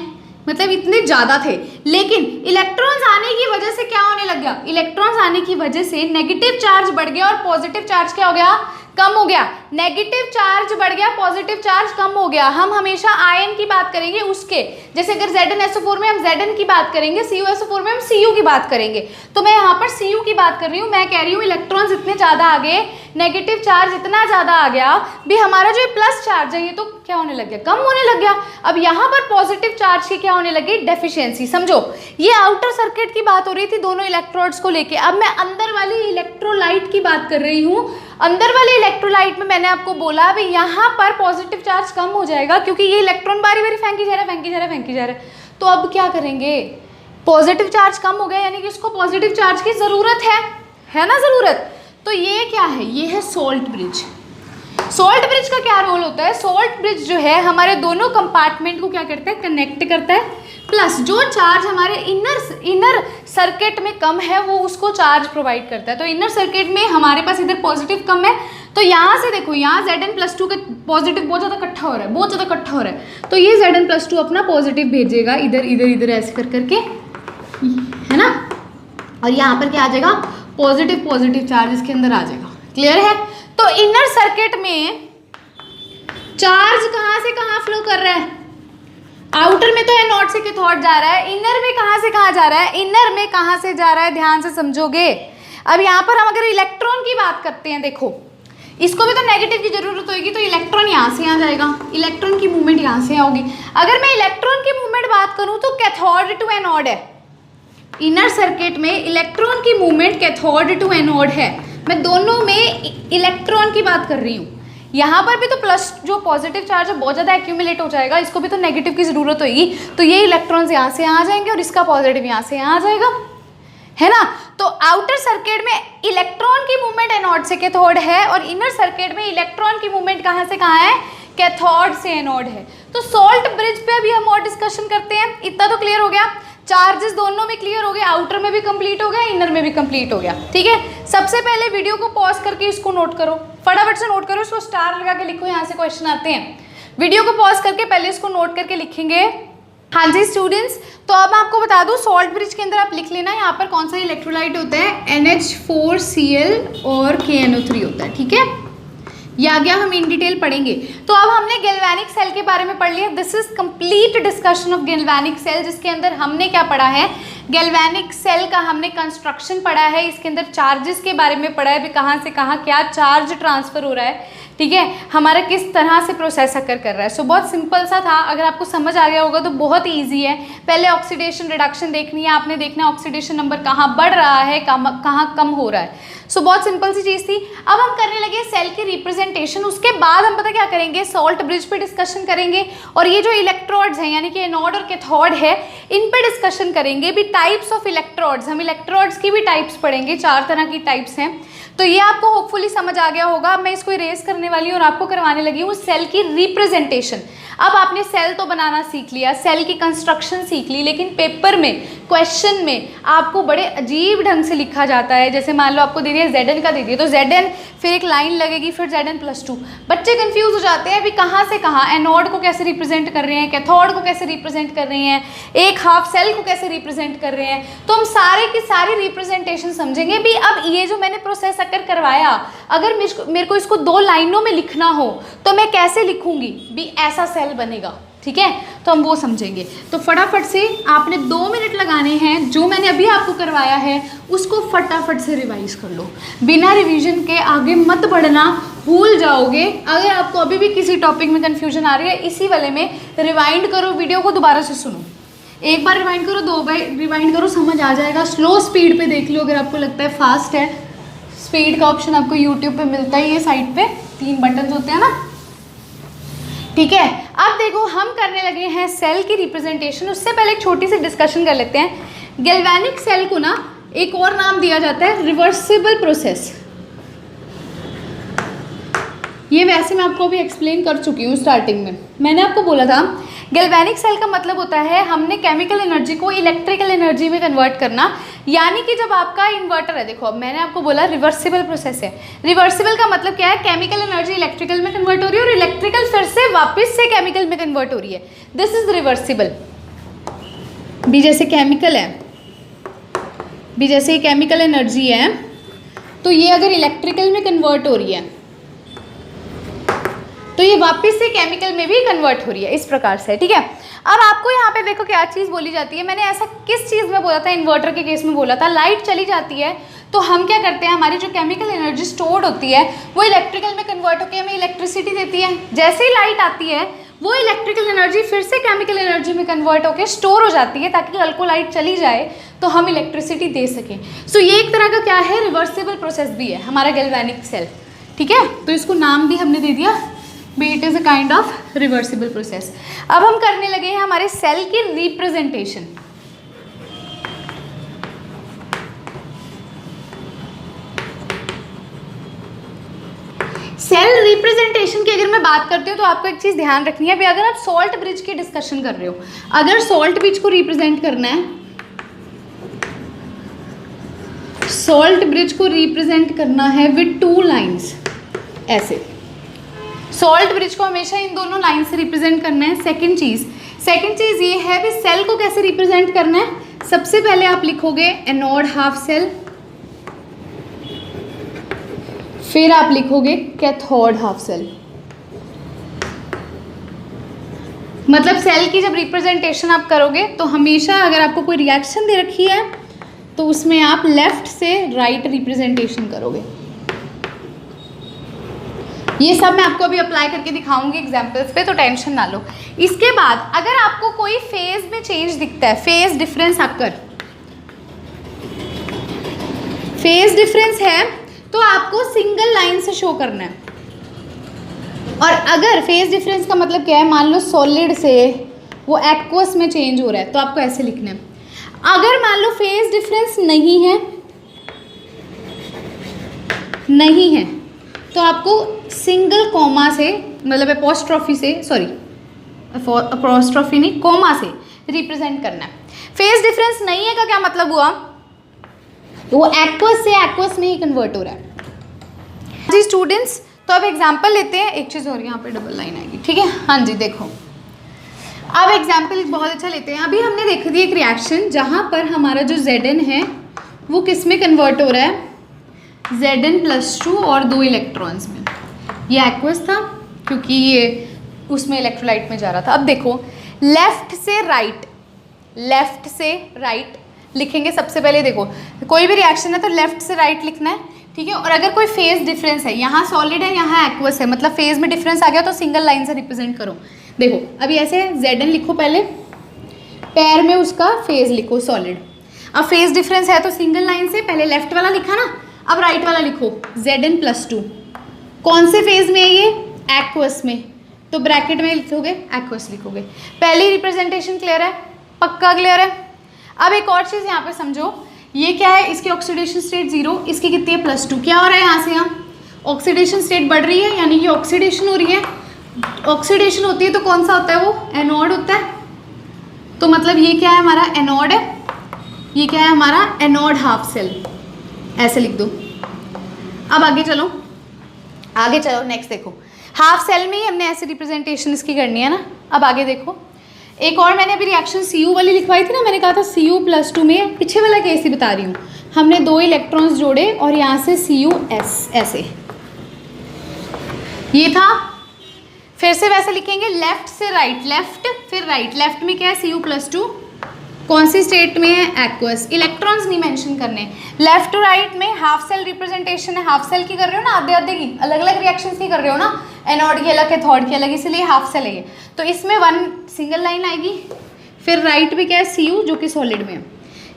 मतलब इतने ज़्यादा थे, लेकिन इलेक्ट्रॉन्स आने की वजह से क्या होने लग गया, इलेक्ट्रॉन्स आने की वजह से नेगेटिव चार्ज बढ़ गया और पॉजिटिव चार्ज क्या हो गया, कम हो गया। नेगेटिव चार्ज बढ़ गया, पॉजिटिव चार्ज कम हो गया। हम हमेशा आयन की बात करेंगे उसके, जैसे अगर ZnSO4 में हम Zn की बात करेंगे, CuSO4 में हम Cu की बात करेंगे। तो मैं यहाँ पर Cu की बात कर रही हूँ, मैं कह रही हूँ इलेक्ट्रॉन्स इतने ज़्यादा आ गए, नेगेटिव चार्ज इतना ज़्यादा आ गया भी, हमारा जो प्लस चार्ज है ये तो क्या होने लग गया, कम होने लग गया। अब यहाँ पर पॉजिटिव चार्ज की क्या होने लगी, डेफिशिएंसी। समझो, ये आउटर सर्किट की बात हो रही थी दोनों इलेक्ट्रोड्स को लेके। अब मैं अंदर वाली इलेक्ट्रोलाइट की बात कर रही हूँ। अंदर वाले इलेक्ट्रोलाइट में मैंने आपको बोला भी यहाँ पर पॉजिटिव चार्ज कम हो जाएगा क्योंकि ये इलेक्ट्रॉन बारी बारी फेंकी जा रहा है, फेंकी जा रहा है, फेंकी जा रहा है। तो अब क्या करेंगे, पॉजिटिव चार्ज कम हो गया यानी कि इसको पॉजिटिव चार्ज की ज़रूरत है ना, ज़रूरत। तो ये क्या है, ये है सोल्ट ब्रिज। सोल्ट ब्रिज का क्या रोल होता है, सोल्ट ब्रिज जो है हमारे दोनों कंपार्टमेंट को क्या करता है, कनेक्ट करता है, प्लस जो चार्ज हमारे इनर सर्किट में कम है वो उसको चार्ज प्रोवाइड करता है। तो इनर सर्किट में हमारे पास इधर पॉजिटिव कम है, तो यहाँ से देखो, यहाँ Zn+2 के पॉजिटिव बहुत ज़्यादा इकट्ठा हो रहा है, बहुत ज़्यादा इकट्ठा हो रहा है। तो ये Zn+2 अपना पॉजिटिव भेजेगा इधर इधर इधर ऐसे कर करके, है ना, और यहाँ पर क्या आ जाएगा, पॉजिटिव पॉजिटिव चार्ज इसके अंदर आ जाएगा। क्लियर है। तो इनर सर्किट में चार्ज कहाँ से कहाँ फ्लो कर रहा है, आउटर में तो एनोड से कैथोड जा रहा है, इनर में कहाँ से कहाँ जा रहा है, इनर में कहाँ से जा रहा है, ध्यान से समझोगे। अब यहाँ पर हम अगर इलेक्ट्रॉन की बात करते हैं, देखो इसको भी तो नेगेटिव की जरूरत होगी, तो इलेक्ट्रॉन यहाँ से आ जाएगा, इलेक्ट्रॉन की मूवमेंट यहाँ से होगी। अगर मैं इलेक्ट्रॉन की मूवमेंट बात करूँ तो कैथोड टू एनोड है, इनर सर्किट में इलेक्ट्रॉन की मूवमेंट कैथोड टू एनोड है। मैं दोनों में इलेक्ट्रॉन की बात कर रही हूँ। यहाँ पर भी तो प्लस जो पॉजिटिव चार्ज है बहुत ज़्यादा एक्यूमुलेट हो जाएगा, इसको भी तो नेगेटिव की ज़रूरत होगी, तो ये इलेक्ट्रॉन्स यहाँ से आ जाएंगे और इसका पॉजिटिव यहाँ से आ जाएगा, है ना। तो आउटर सर्किट में इलेक्ट्रॉन की मूवमेंट एनोड से कैथोड है और इनर सर्किट में इलेक्ट्रॉन की मूवमेंट कहाँ से कहाँ है, कैथोड से एनोड है। तो सॉल्ट ब्रिज पे अभी हम और डिस्कशन करते हैं। इतना तो क्लियर हो गया, चार्जेस दोनों में क्लियर हो गए, आउटर में भी कंप्लीट हो गया, इनर में भी कंप्लीट हो गया। ठीक है, सबसे पहले वीडियो को पॉज करके इसको नोट करो, फटाफट से नोट करो, इसको स्टार लगा के लिखो, यहाँ से क्वेश्चन आते हैं। वीडियो को पॉज करके पहले इसको नोट करके लिखेंगे। हाँ जी स्टूडेंट्स, तो अब मैं आपको बता दूं, सॉल्ट ब्रिज के अंदर आप लिख लेना यहाँ पर कौन सा इलेक्ट्रोलाइट होता है, NH4Cl और KNO3 होता है। ठीक है, ये आ गया, हम इन डिटेल पढ़ेंगे। तो अब हमने गैल्वेनिक सेल के बारे में पढ़ लिया। This is complete discussion of galvanic cell, जिसके अंदर हमने क्या पढ़ा है, गैल्वेनिक सेल का हमने कंस्ट्रक्शन पढ़ा है, इसके अंदर चार्जेस के बारे में पढ़ा है, भी कहाँ से कहाँ क्या चार्ज ट्रांसफर हो रहा है। ठीक है, हमारा किस तरह से प्रोसेस अकर कर रहा है। सो बहुत सिंपल सा था, अगर आपको समझ आ गया होगा तो बहुत ईजी है। पहले ऑक्सीडेशन रिडक्शन देखनी है, आपने देखना है ऑक्सीडेशन नंबर कहाँ बढ़ रहा है, कहाँ कम हो रहा है। सो बहुत सिंपल सी चीज़ थी। अब हम करने लगे सेल की रिप्रेजेंटेशन। उसके बाद हम पता क्या करेंगे, सॉल्ट ब्रिज पे डिस्कशन करेंगे और ये जो इलेक्ट्रोड्स हैं यानी कि एनोड और कैथोड है, इन पे डिस्कशन करेंगे। भी टाइप्स ऑफ इलेक्ट्रोड्स, हम इलेक्ट्रोड्स की भी टाइप्स पढ़ेंगे, 4 तरह की टाइप्स हैं। तो ये आपको होपफुली समझ आ गया होगा। मैं इसको इरेज करने वाली हूँ और आपको करवाने लगी हूँ सेल की रिप्रेजेंटेशन। अब आपने सेल तो बनाना सीख लिया, सेल की कंस्ट्रक्शन सीख ली, लेकिन पेपर में क्वेश्चन में आपको बड़े अजीब ढंग से लिखा जाता है। जैसे मान लो आपको दे दिया Zn का दे दिया, तो Zn फिर एक लाइन लगेगी, फिर Zn+2। बच्चे कंफ्यूज हो जाते हैं, अभी कहाँ से कहाँ, एनोड को कैसे रिप्रेजेंट कर रहे हैं, कैथोड को कैसे रिप्रेजेंट कर रहे हैं, एक हाफ सेल को कैसे रिप्रेजेंट कर रहे हैं। तो हम सारे की सारी रिप्रेजेंटेशन समझेंगे। भी अब ये जो मैंने प्रोसेस अकर करवाया, अगर मेरे को इसको 2 लाइनों में लिखना हो तो मैं कैसे लिखूंगी, भी ऐसा सेल बनेगा। ठीक है, तो हम वो समझेंगे। तो फटाफट से आपने 2 मिनट लगाने हैं, जो मैंने अभी आपको करवाया है उसको फटाफट से रिवाइज कर लो, बिना रिवीजन के आगे मत बढ़ना, भूल जाओगे। अगर आपको अभी भी किसी टॉपिक में कन्फ्यूजन आ रही है, इसी वाले में रिवाइंड करो, वीडियो को दोबारा से सुनो, एक बार रिवाइंड करो, 2 बार रिवाइंड करो, समझ आ जाएगा। स्लो स्पीड पे देख लो, अगर आपको लगता है फास्ट है। स्पीड का ऑप्शन आपको यूट्यूब पे मिलता ही है, साइड पे 3 बटन होते हैं ना। ठीक है, अब देखो हम करने लगे हैं सेल की रिप्रेजेंटेशन। उससे पहले एक छोटी सी डिस्कशन कर लेते हैं। गैल्वेनिक सेल को ना एक और नाम दिया जाता है, रिवर्सिबल प्रोसेस। ये वैसे मैं आपको अभी एक्सप्लेन कर चुकी हूँ स्टार्टिंग में। मैंने आपको बोला था गैल्वेनिक सेल का मतलब होता है हमने केमिकल एनर्जी को इलेक्ट्रिकल एनर्जी में कन्वर्ट करना। यानी कि जब आपका इन्वर्टर है, देखो अब मैंने आपको बोला रिवर्सिबल प्रोसेस है। रिवर्सिबल का मतलब क्या है, केमिकल एनर्जी इलेक्ट्रिकल में कन्वर्ट हो रही है और इलेक्ट्रिकल फिर से वापस से केमिकल में कन्वर्ट हो रही है। This is reversible. भी जैसे केमिकल है, भी जैसे केमिकल एनर्जी है, तो ये अगर इलेक्ट्रिकल में कन्वर्ट हो रही है तो ये वापस से केमिकल में भी कन्वर्ट हो रही है, इस प्रकार से। ठीक है, अब आपको यहाँ पे देखो क्या चीज़ बोली जाती है। मैंने ऐसा किस चीज़ में बोला था, इन्वर्टर के केस में बोला था। लाइट चली जाती है तो हम क्या करते हैं, हमारी जो केमिकल एनर्जी स्टोर्ड होती है वो इलेक्ट्रिकल में कन्वर्ट होकर हमें इलेक्ट्रिसिटी देती है। जैसे ही लाइट आती है वो इलेक्ट्रिकल एनर्जी फिर से केमिकल एनर्जी में कन्वर्ट होकर स्टोर हो जाती है, ताकि कल को लाइट चली जाए तो हम इलेक्ट्रिसिटी दे सकें। सो ये एक तरह का क्या है, रिवर्सिबल प्रोसेस भी है हमारा गैल्वेनिक सेल। ठीक है, तो इसको नाम भी हमने दे दिया, B it is a kind of reversible process. अब हम करने लगे हैं हमारे सेल की रिप्रेजेंटेशन। सेल रिप्रेजेंटेशन की अगर मैं बात करती हूँ तो आपको एक चीज़ ध्यान रखनी है। अगर आप सॉल्ट ब्रिज की डिस्कशन कर रहे हो, अगर सॉल्ट ब्रिज को रिप्रेजेंट करना है, सॉल्ट ब्रिज को रिप्रेजेंट करना है विद 2 लाइन्स, ऐसे सॉल्ट ब्रिज को हमेशा इन दोनों लाइन से रिप्रेजेंट करना है। सेकंड चीज़ ये है कि सेल को कैसे रिप्रेजेंट करना है। सबसे पहले आप लिखोगे एनोड हाफ सेल, फिर आप लिखोगे कैथोड हाफ सेल। मतलब सेल की जब रिप्रेजेंटेशन आप करोगे तो हमेशा अगर आपको कोई रिएक्शन दे रखी है तो उसमें आप लेफ्ट से राइट रिप्रेजेंटेशन करोगे। ये सब मैं आपको अभी अप्लाई करके दिखाऊंगी एग्जाम्पल्स पे, तो टेंशन ना लो। इसके बाद अगर आपको कोई फेज में चेंज दिखता है, फेज डिफरेंस आकर फेज डिफरेंस है तो आपको सिंगल लाइन से शो करना है। और अगर फेज डिफरेंस का मतलब क्या है, मान लो सॉलिड से वो एक्वस में चेंज हो रहा है तो आपको ऐसे लिखना है। अगर मान लो फेज डिफरेंस नहीं है नहीं है तो आपको सिंगल कॉमा से, मतलब अपोस्ट्रॉफी से, सॉरी अपोस्ट्रॉफी नहीं, कॉमा से रिप्रेजेंट करना है। फेज डिफरेंस नहीं है का क्या मतलब हुआ? तो वो एक्वस से एक्वस में ही कन्वर्ट हो रहा है। जी स्टूडेंट्स, तो अब एग्जाम्पल लेते हैं। एक चीज़ और, यहाँ पे डबल लाइन आएगी, ठीक है। हाँ जी, देखो अब एग्जाम्पल बहुत अच्छा लेते हैं। अभी हमने देख दी एक रिएक्शन जहाँ पर हमारा जो Zn है वो किस में कन्वर्ट हो रहा है? Zn+2 और 2 इलेक्ट्रॉन्स में। ये एक्वस था क्योंकि ये उसमें इलेक्ट्रोलाइट में जा रहा था। अब देखो लेफ्ट से राइट, लेफ्ट से राइट लिखेंगे सबसे पहले। देखो कोई भी रिएक्शन है तो लेफ्ट से राइट लिखना है, ठीक है। और अगर कोई फेज डिफरेंस है, यहाँ सॉलिड है यहाँ एक्वस है, मतलब फेज में डिफरेंस आ गया तो सिंगल लाइन से रिप्रेजेंट करो। देखो अभी ऐसे Zn लिखो, पहले पैर में उसका फेज लिखो सॉलिड। अब फेज डिफरेंस है तो सिंगल लाइन से पहले लेफ्ट वाला लिखा ना, अब राइट वाला लिखो Zn+2। कौन से फेज में है ये? एक्वस में, तो ब्रैकेट में लिखोगे एक्वस लिखोगे। पहली रिप्रेजेंटेशन क्लियर है? पक्का क्लियर है? अब एक और चीज़ यहाँ पे समझो, ये क्या है? इसकी ऑक्सीडेशन स्टेट 0, इसकी कितनी है? +2। क्या हो रहा है यहाँ से? यहाँ ऑक्सीडेशन स्टेट बढ़ रही है, यानी कि ऑक्सीडेशन हो रही है। ऑक्सीडेशन होती है तो कौन सा होता है? वो एनोड होता है। तो मतलब ये क्या है? हमारा एनोड है। ये क्या है? हमारा एनोड हाफ सेल, ऐसे लिख दो। अब आगे चलो, आगे चलो, नेक्स्ट देखो। हाफ सेल में ही हमने ऐसे रिप्रेजेंटेशन इसकी करनी है ना। अब आगे देखो, एक और मैंने अभी रिएक्शन Cu वाली लिखवाई थी ना, मैंने कहा था Cu+2 में, पीछे वाला केस ही बता रही हूँ, हमने 2 इलेक्ट्रॉन्स जोड़े और यहाँ से CuS ऐसे, ये था। फिर से वैसे लिखेंगे, लेफ्ट से राइट, लेफ्ट फिर राइट। लेफ्ट में क्या है? Cu+2। कौन सी स्टेट में है? एक्वस। इलेक्ट्रॉन्स नहीं मेंशन करने। लेफ्ट टू राइट में हाफ सेल रिप्रेजेंटेशन है, हाफ सेल की कर रहे हो ना, आधे आधे की, अलग अलग रिएक्शंस की कर रहे हो ना, एनोड की अलग, कैथोड की अलग, इसलिए हाफ सेल है ये। तो इसमें 1 सिंगल लाइन आएगी। फिर राइट में क्या है? Cu, जो कि सॉलिड में है।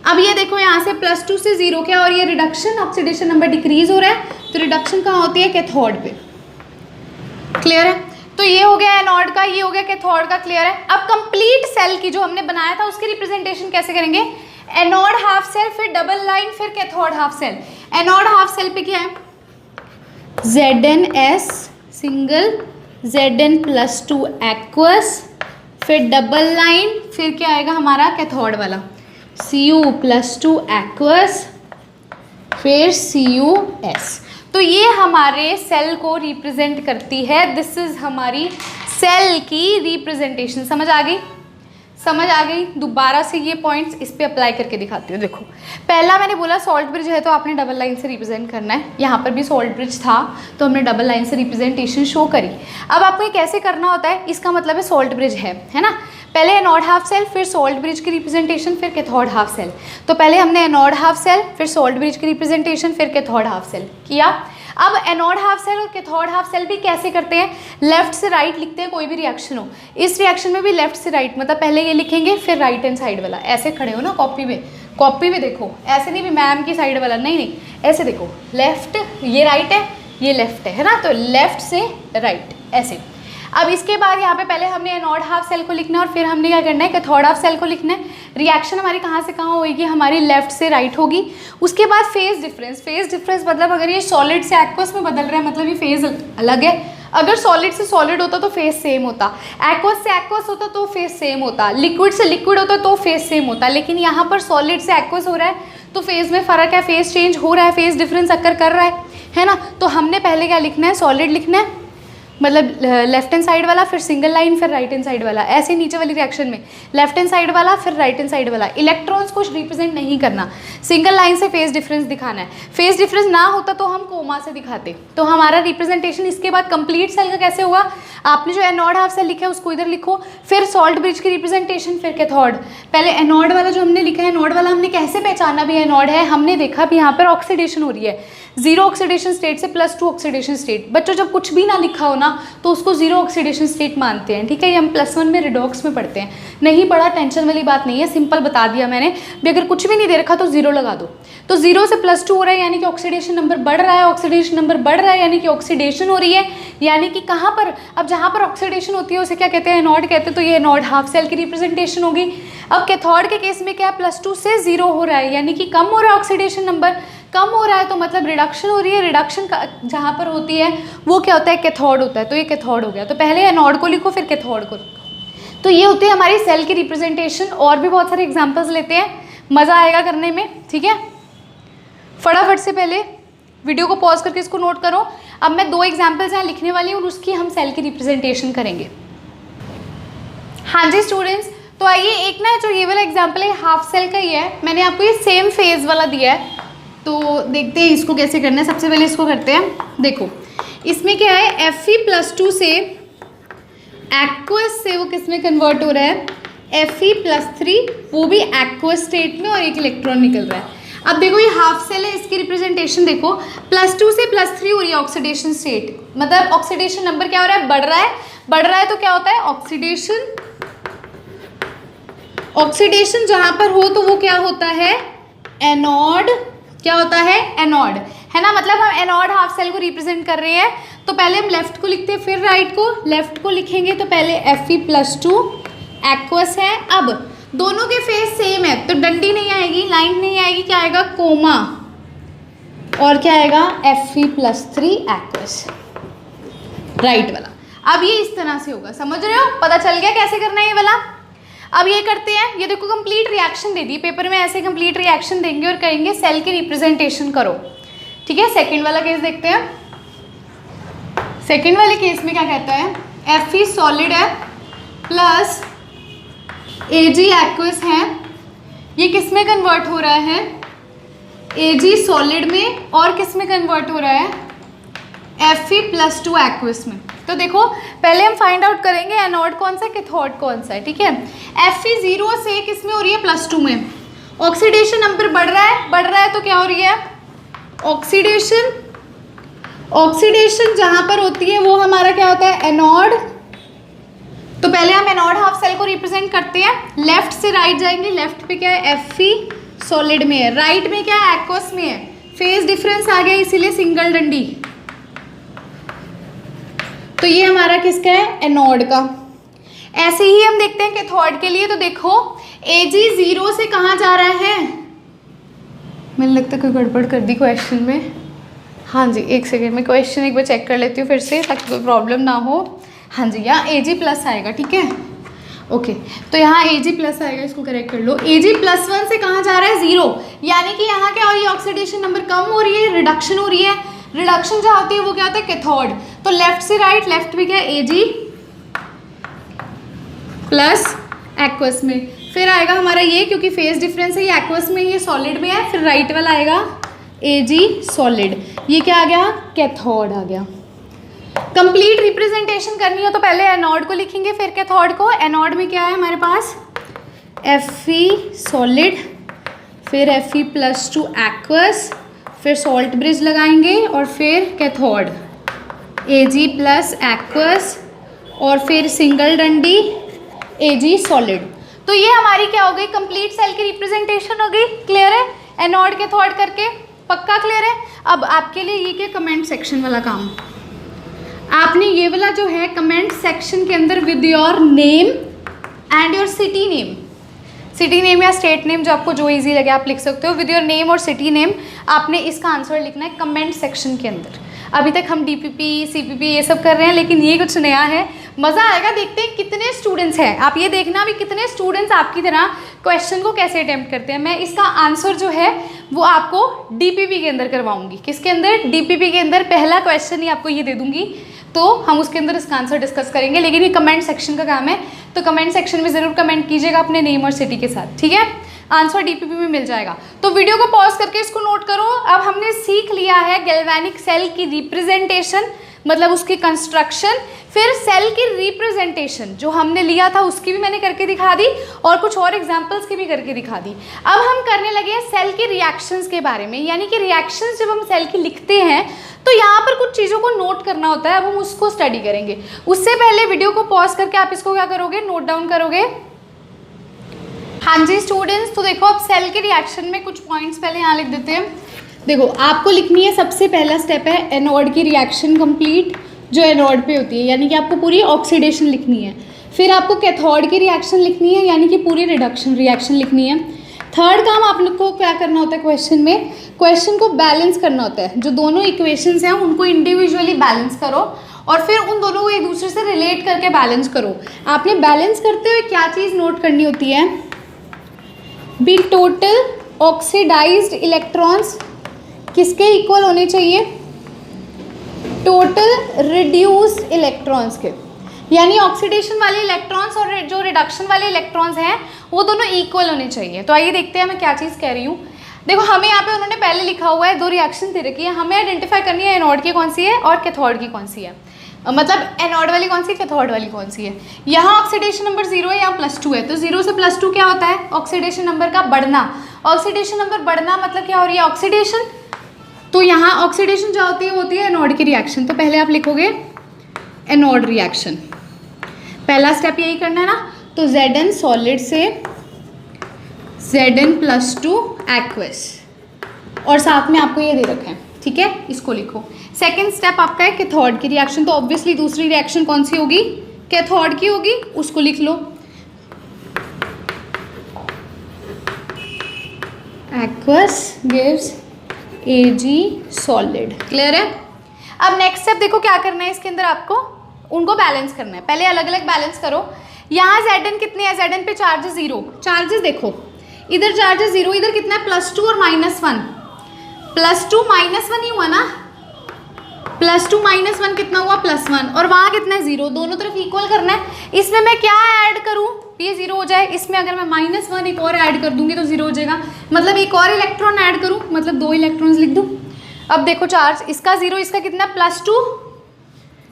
अब ये देखो यहाँ से +2 से 0 क्या, और ये रिडक्शन, ऑक्सीडेशन नंबर डिक्रीज हो रहा है, तो रिडक्शन कहाँ होती है? कैथोड पे। क्लियर है? तो ये हो गया एनोड का, ये हो गया कैथोड का। क्लियर है? अब कंप्लीट सेल की जो हमने बनाया था उसकी रिप्रेजेंटेशन कैसे करेंगे? एनोड हाफ सेल, फिर डबल लाइन, फिर cathode half cell. Anode half cell पे क्या है? ZnS सिंगल, Zn+2 एक्वस, फिर डबल लाइन, फिर क्या आएगा हमारा? कैथोड वाला Cu+2 एक्वस, फिर CuS। तो ये हमारे सेल को रिप्रेजेंट करती है। दिस इज हमारी सेल की रिप्रेजेंटेशन। समझ आ गई? समझ आ गई? दोबारा से ये पॉइंट्स इस पे अप्लाई करके दिखाती हूँ। देखो पहला मैंने बोला सॉल्ट ब्रिज है तो आपने डबल लाइन से रिप्रेजेंट करना है। यहाँ पर भी सॉल्ट ब्रिज था तो हमने डबल लाइन से रिप्रेजेंटेशन शो करी। अब आपको ये कैसे करना होता है, इसका मतलब है सॉल्ट ब्रिज है ना। पहले एनोड हाफ सेल, फिर सॉल्ट ब्रिज की रिप्रेजेंटेशन, फिर कैथोड हाफ सेल। तो पहले हमने एनोड हाफ सेल, फिर सॉल्ट ब्रिज की रिप्रेजेंटेशन, फिर कैथोड हाफ सेल किया। अब एनोड हाफ सेल और कैथोड हाफ सेल भी कैसे करते हैं? लेफ्ट से राइट लिखते हैं, कोई भी रिएक्शन हो। इस रिएक्शन में भी लेफ्ट से राइट, मतलब पहले ये लिखेंगे फिर राइट हैंड साइड वाला। ऐसे खड़े हो ना कॉपी में, कॉपी में देखो, ऐसे नहीं भी मैम की साइड वाला, नहीं नहीं, ऐसे देखो, लेफ्ट ये राइट है, ये लेफ्ट है ना, तो लेफ्ट से राइट ऐसे। अब इसके बाद यहाँ पे पहले हमने एनोड हाफ सेल को लिखना है और फिर हमने क्या करना है? कैथोड हाफ सेल को लिखना है। रिएक्शन हमारी कहाँ से कहाँ होगी? हमारी लेफ्ट से राइट होगी। उसके बाद फेज डिफरेंस। फेज डिफरेंस मतलब अगर ये सॉलिड से एक्वस में बदल रहा है मतलब ये फेज अलग है। अगर सॉलिड से सॉलिड होता तो फेज सेम होता, एक्वस से एक्वस होता तो फेज सेम होता, लिक्विड से लिक्विड होता तो फेज सेम होता। लेकिन यहाँ पर सॉलिड से एक्वस हो रहा है तो फेज में फ़र्क है, फेज चेंज हो रहा है, फेज डिफरेंस अकर कर रहा है ना। तो हमने पहले क्या लिखना है? सॉलिड लिखना है, मतलब लेफ्ट हैंड साइड वाला, फिर सिंगल लाइन, फिर राइट हैंड साइड वाला। ऐसे नीचे वाली रिएक्शन में लेफ्ट हैंड साइड वाला, फिर राइट हैंड साइड वाला। इलेक्ट्रॉन्स को रिप्रेजेंट नहीं करना, सिंगल लाइन से फेज डिफरेंस दिखाना है। फेज डिफरेंस ना होता तो हम कोमा से दिखाते। तो हमारा रिप्रेजेंटेशन इसके बाद कंप्लीट सेल का कैसे होगा? आपने जो एनोड हाफ सेल लिखा है उसको इधर लिखो, फिर सॉल्ट ब्रिज की रिप्रेजेंटेशन, फिर कैथोड। पहले एनोड वाला जो हमने लिखा है, एनोड वाला हमने कैसे पहचाना भी एनोड है? हमने देखा भी यहाँ पर ऑक्सीडेशन हो रही है, 0 ऑक्सीडेशन स्टेट से +2 ऑक्सीडेशन स्टेट। बच्चों जब कुछ भी ना लिखा हो ना तो उसको 0 ऑक्सीडेशन स्टेट मानते हैं, ठीक है। ये हम +1 में रिडॉक्स में पढ़ते हैं, नहीं पढ़ा टेंशन वाली बात नहीं है, सिंपल बता दिया मैंने भी। अगर कुछ भी नहीं दे रखा तो 0 लगा दो। तो 0 से +2 हो रहा है यानी कि ऑक्सीडेशन नंबर बढ़ रहा है, ऑक्सीडेशन नंबर बढ़ रहा है यानी कि ऑक्सीडेशन हो रही है, यानी कि कहाँ पर? अब जहाँ पर ऑक्सीडेशन होती है उसे क्या कहते हैं? एनोड कहते हैं। तो ये एनोड हाफ सेल की रिप्रेजेंटेशन होगी। अब कैथोड के केस में क्या है? +2 से 0 हो रहा है यानी कि कम हो रहा है ऑक्सीडेशन नंबर, कम हो रहा है तो मतलब रिडक्शन हो रही है, रिडक्शन जहाँ पर होती है वो क्या होता है, कैथोड होता है, तो ये कैथोड हो गया। तो पहले एनोड को लिखो फिर कैथोड को लिखो। तो ये होती है हमारी सेल की रिप्रेजेंटेशन। और भी बहुत सारे एग्जाम्पल्स लेते हैं, मज़ा आएगा करने में, ठीक है। फटाफट से पहले वीडियो को पॉज करके इसको नोट करो। अब मैं 2 एग्जाम्पल्स यहाँ लिखने वाली हूँ और उसकी हम सेल की रिप्रेजेंटेशन करेंगे। हाँ जी स्टूडेंट्स, तो आइए एक ना जो ये वाला एग्जाम्पल है हाफ सेल का ही है, मैंने आपको ये सेम फेज वाला दिया है, तो देखते हैं इसको कैसे करना है। सबसे पहले इसको करते हैं। देखो इसमें क्या है, Fe+2 से एक्वस से वो किस में कन्वर्ट हो रहा है, Fe+3, वो भी एक्वस स्टेट में, और एक इलेक्ट्रॉन निकल रहा है। अब देखो ये हाफ सेल है, इसकी रिप्रेजेंटेशन देखो, +2 से +3 हो रही है ऑक्सीडेशन स्टेट, मतलब ऑक्सीडेशन नंबर क्या हो रहा है, बढ़ रहा है। बढ़ रहा है तो क्या होता है, ऑक्सीडेशन। ऑक्सीडेशन जहां पर हो तो वो क्या होता है, एनोड। क्या होता है, एनोड, है ना। मतलब हम एनोड हाफ सेल को रिप्रेजेंट कर रहे हैं। तो पहले हम लेफ्ट को लिखते हैं फिर राइट को। लेफ्ट को लिखेंगे तो पहले Fe+2 एक्वस है। अब दोनों के फेस सेम है तो डंडी नहीं आएगी, लाइन नहीं आएगी, क्या आएगा, कोमा, और क्या आएगा, Fe+3 एक्वस, राइट वाला। अब ये इस तरह से होगा, समझ रहे हो, पता चल गया कैसे करना है ये वाला। अब ये करते हैं, ये देखो complete reaction they the paper में, ऐसे कंप्लीट रिएक्शन देंगे और कहेंगे सेल की रिप्रेजेंटेशन करो, ठीक है। सेकंड वाला केस देखते हैं। सेकंड वाले केस में क्या कहता है, Fe सॉलिड है प्लस Ag एक्वस है, ये किस में कन्वर्ट हो रहा है, Ag सॉलिड में, और किस में कन्वर्ट हो रहा है, Fe+2 एक्वस में। तो देखो पहले हम फाइंड आउट करेंगे एनोड कौन सा है, कैथोड कौन सा है, ठीक है। Fe 0 से किस में हो रही है, +2 में। ऑक्सीडेशन नंबर बढ़ रहा है, बढ़ रहा है तो क्या हो रही है, ऑक्सीडेशन। ऑक्सीडेशन जहां पर होती है वो हमारा क्या होता है, एनोड। तो पहले हम एनोड हाफ सेल को रिप्रेजेंट करते हैं। लेफ्ट से राइट जाएंगे, लेफ्ट पे क्या है, Fe सॉलिड में है, राइट में क्या है, एक्वस में है। फेज डिफरेंस आ गया इसीलिए सिंगल डंडी। तो ये हमारा किसका है, एनोड का। ऐसे ही हम देखते हैं कैथोड के लिए। तो देखो Ag 0 से कहाँ जा रहा है, मैंने लगता है कोई गड़बड़ कर दी क्वेश्चन में। हाँ जी, एक सेकेंड में क्वेश्चन एक बार चेक कर लेती हूँ फिर से, ताकि कोई प्रॉब्लम ना हो। हाँ जी, यहाँ Ag+ आएगा, ठीक है, ओके। तो यहाँ Ag+ आएगा, इसको करेक्ट कर लो। Ag+1 से कहाँ जा रहा है, 0, यानी कि यहाँ क्या हो रही है, ऑक्सीडेशन नंबर कम हो रही है, रिडक्शन हो रही है। रिडक्शन जहाँ होती है वो क्या होता है, कैथोड। तो लेफ्ट से राइट, लेफ्ट में क्या है, Ag प्लस एक्वस में, फिर आएगा हमारा ये, क्योंकि फेज डिफरेंस है, ये एक्वस में, ये सॉलिड में है, फिर राइट वाला आएगा Ag सॉलिड, ये क्या आ गया, कैथोड आ गया। कंप्लीट रिप्रेजेंटेशन करनी हो तो पहले एनोड को लिखेंगे फिर कैथोड को। एनोड में क्या है हमारे पास, Fe सॉलिड, फिर Fe+2 एक्वस, फिर सॉल्ट ब्रिज लगाएंगे, और फिर कैथोड Ag प्लस एक्वस, और फिर सिंगल डंडी Ag सॉलिड। तो ये हमारी क्या हो गई, कंप्लीट सेल की रिप्रेजेंटेशन हो गई। क्लियर है, एनोड कैथोड करके, पक्का क्लियर है। अब आपके लिए ये क्या, कमेंट सेक्शन वाला काम। आपने ये वाला जो है कमेंट सेक्शन के अंदर with your name and your city name, city name या स्टेट नेम, जो आपको जो इजी लगे आप लिख सकते हो। विद योर नेम और सिटी नेम आपने इसका आंसर लिखना है कमेंट सेक्शन के अंदर। अभी तक हम DPP CPP ये सब कर रहे हैं, लेकिन ये कुछ नया है, मज़ा आएगा। देखते हैं कितने स्टूडेंट्स हैं, आप ये देखना भी कितने स्टूडेंट्स आपकी तरह क्वेश्चन को कैसे अटेम्प्ट करते हैं। मैं इसका आंसर जो है वो आपको DPP के अंदर करवाऊंगी। किसके अंदर, DPP के अंदर। पहला क्वेश्चन ही आपको ये दे दूंगी, तो हम उसके अंदर इसका आंसर डिस्कस करेंगे। लेकिन ये कमेंट सेक्शन का काम है, तो कमेंट सेक्शन में ज़रूर कमेंट कीजिएगा अपने नेम और सिटी के साथ, ठीक है। आंसर DPP में मिल जाएगा। तो वीडियो को पॉज करके इसको नोट करो। अब हमने सीख लिया है गैल्वेनिक सेल की रिप्रेजेंटेशन, मतलब उसकी कंस्ट्रक्शन, फिर सेल की रिप्रेजेंटेशन जो हमने लिया था उसकी भी मैंने करके दिखा दी, और कुछ और एग्जांपल्स की भी करके दिखा दी। अब हम करने लगे हैं सेल के रिएक्शंस के बारे में, यानी कि रिएक्शंस जब हम सेल की लिखते हैं तो यहाँ पर कुछ चीज़ों को नोट करना होता है। अब हम उसको स्टडी करेंगे। उससे पहले वीडियो को पॉज करके आप इसको क्या करोगे, नोट डाउन करोगे। हाँ जी स्टूडेंट्स, तो देखो अब सेल के रिएक्शन में कुछ पॉइंट्स पहले यहाँ लिख देते हैं। देखो आपको लिखनी है, सबसे पहला स्टेप है एनोड की रिएक्शन कंप्लीट, जो एनोड पे होती है, यानी कि आपको पूरी ऑक्सीडेशन लिखनी है। फिर आपको कैथोड की रिएक्शन लिखनी है, यानी कि पूरी रिडक्शन रिएक्शन लिखनी है। थर्ड काम आप लोग को क्या करना होता है क्वेश्चन में, क्वेश्चन को बैलेंस करना होता है। जो दोनों इक्वेशंस हैं उनको इंडिविजुअली बैलेंस करो और फिर उन दोनों को एक दूसरे से रिलेट करके बैलेंस करो। आपने बैलेंस करते हुए क्या चीज़ नोट करनी होती है, बी टोटल ऑक्सीडाइज्ड इलेक्ट्रॉन्स किसके इक्वल होने चाहिए, टोटल रिड्यूस्ड इलेक्ट्रॉन्स के। यानी ऑक्सीडेशन वाले इलेक्ट्रॉन्स और जो रिडक्शन वाले इलेक्ट्रॉन्स हैं वो दोनों इक्वल होने चाहिए। तो आइए देखते हैं मैं क्या चीज़ कह रही हूँ। देखो हमें यहाँ पे उन्होंने पहले लिखा हुआ है 2 रिएक्शन दे रखी है, हमें आइडेंटिफाई करनी है एनोड की कौन सी है और कैथोड की कौन सी है, मतलब एनोड वाली कौन सी कैथोड वाली कौन सी है। यहाँ ऑक्सीडेशन नंबर 0 है, यहाँ +2 है, तो 0 से +2 क्या होता है, ऑक्सीडेशन नंबर का बढ़ना। ऑक्सीडेशन नंबर बढ़ना मतलब क्या हो रही है, ऑक्सीडेशन। तो यहाँ ऑक्सीडेशन जो होती है एनोड की रिएक्शन। तो पहले आप लिखोगे एनोड रिएक्शन, पहला स्टेप यही करना है ना। तो Zn सॉलिड से Zn+2 एक्वस, और साथ में आपको ये दे रखा है, ठीक है, इसको लिखो। सेकेंड स्टेप आपका है कैथोड की रिएक्शन, तो ऑब्वियसली दूसरी रिएक्शन कौन सी होगी, कैथोड की होगी, उसको लिख लो aqueous gives Ag solid. Clear है। अब नेक्स्ट स्टेप देखो क्या करना है, इसके अंदर आपको उनको बैलेंस करना है। पहले अलग अलग बैलेंस करो। यहाँ Zn कितने हैं, Zn पे चार्जेस 0, चार्जेस देखो इधर चार्जेस 0, इधर कितना है +2 और -1, +2 -1 ही हुआ ना, +2 -1 कितना हुआ +1, और वहाँ कितना है 0, दोनों तरफ इक्वल करना है। इसमें मैं क्या ऐड करूँ, ये 0 हो जाए, इसमें अगर मैं -1 एक और ऐड कर दूंगी तो 0 हो जाएगा, मतलब एक और इलेक्ट्रॉन ऐड करूँ, मतलब 2 इलेक्ट्रॉन्स लिख दूँ। अब देखो चार्ज इसका 0, इसका कितना +2,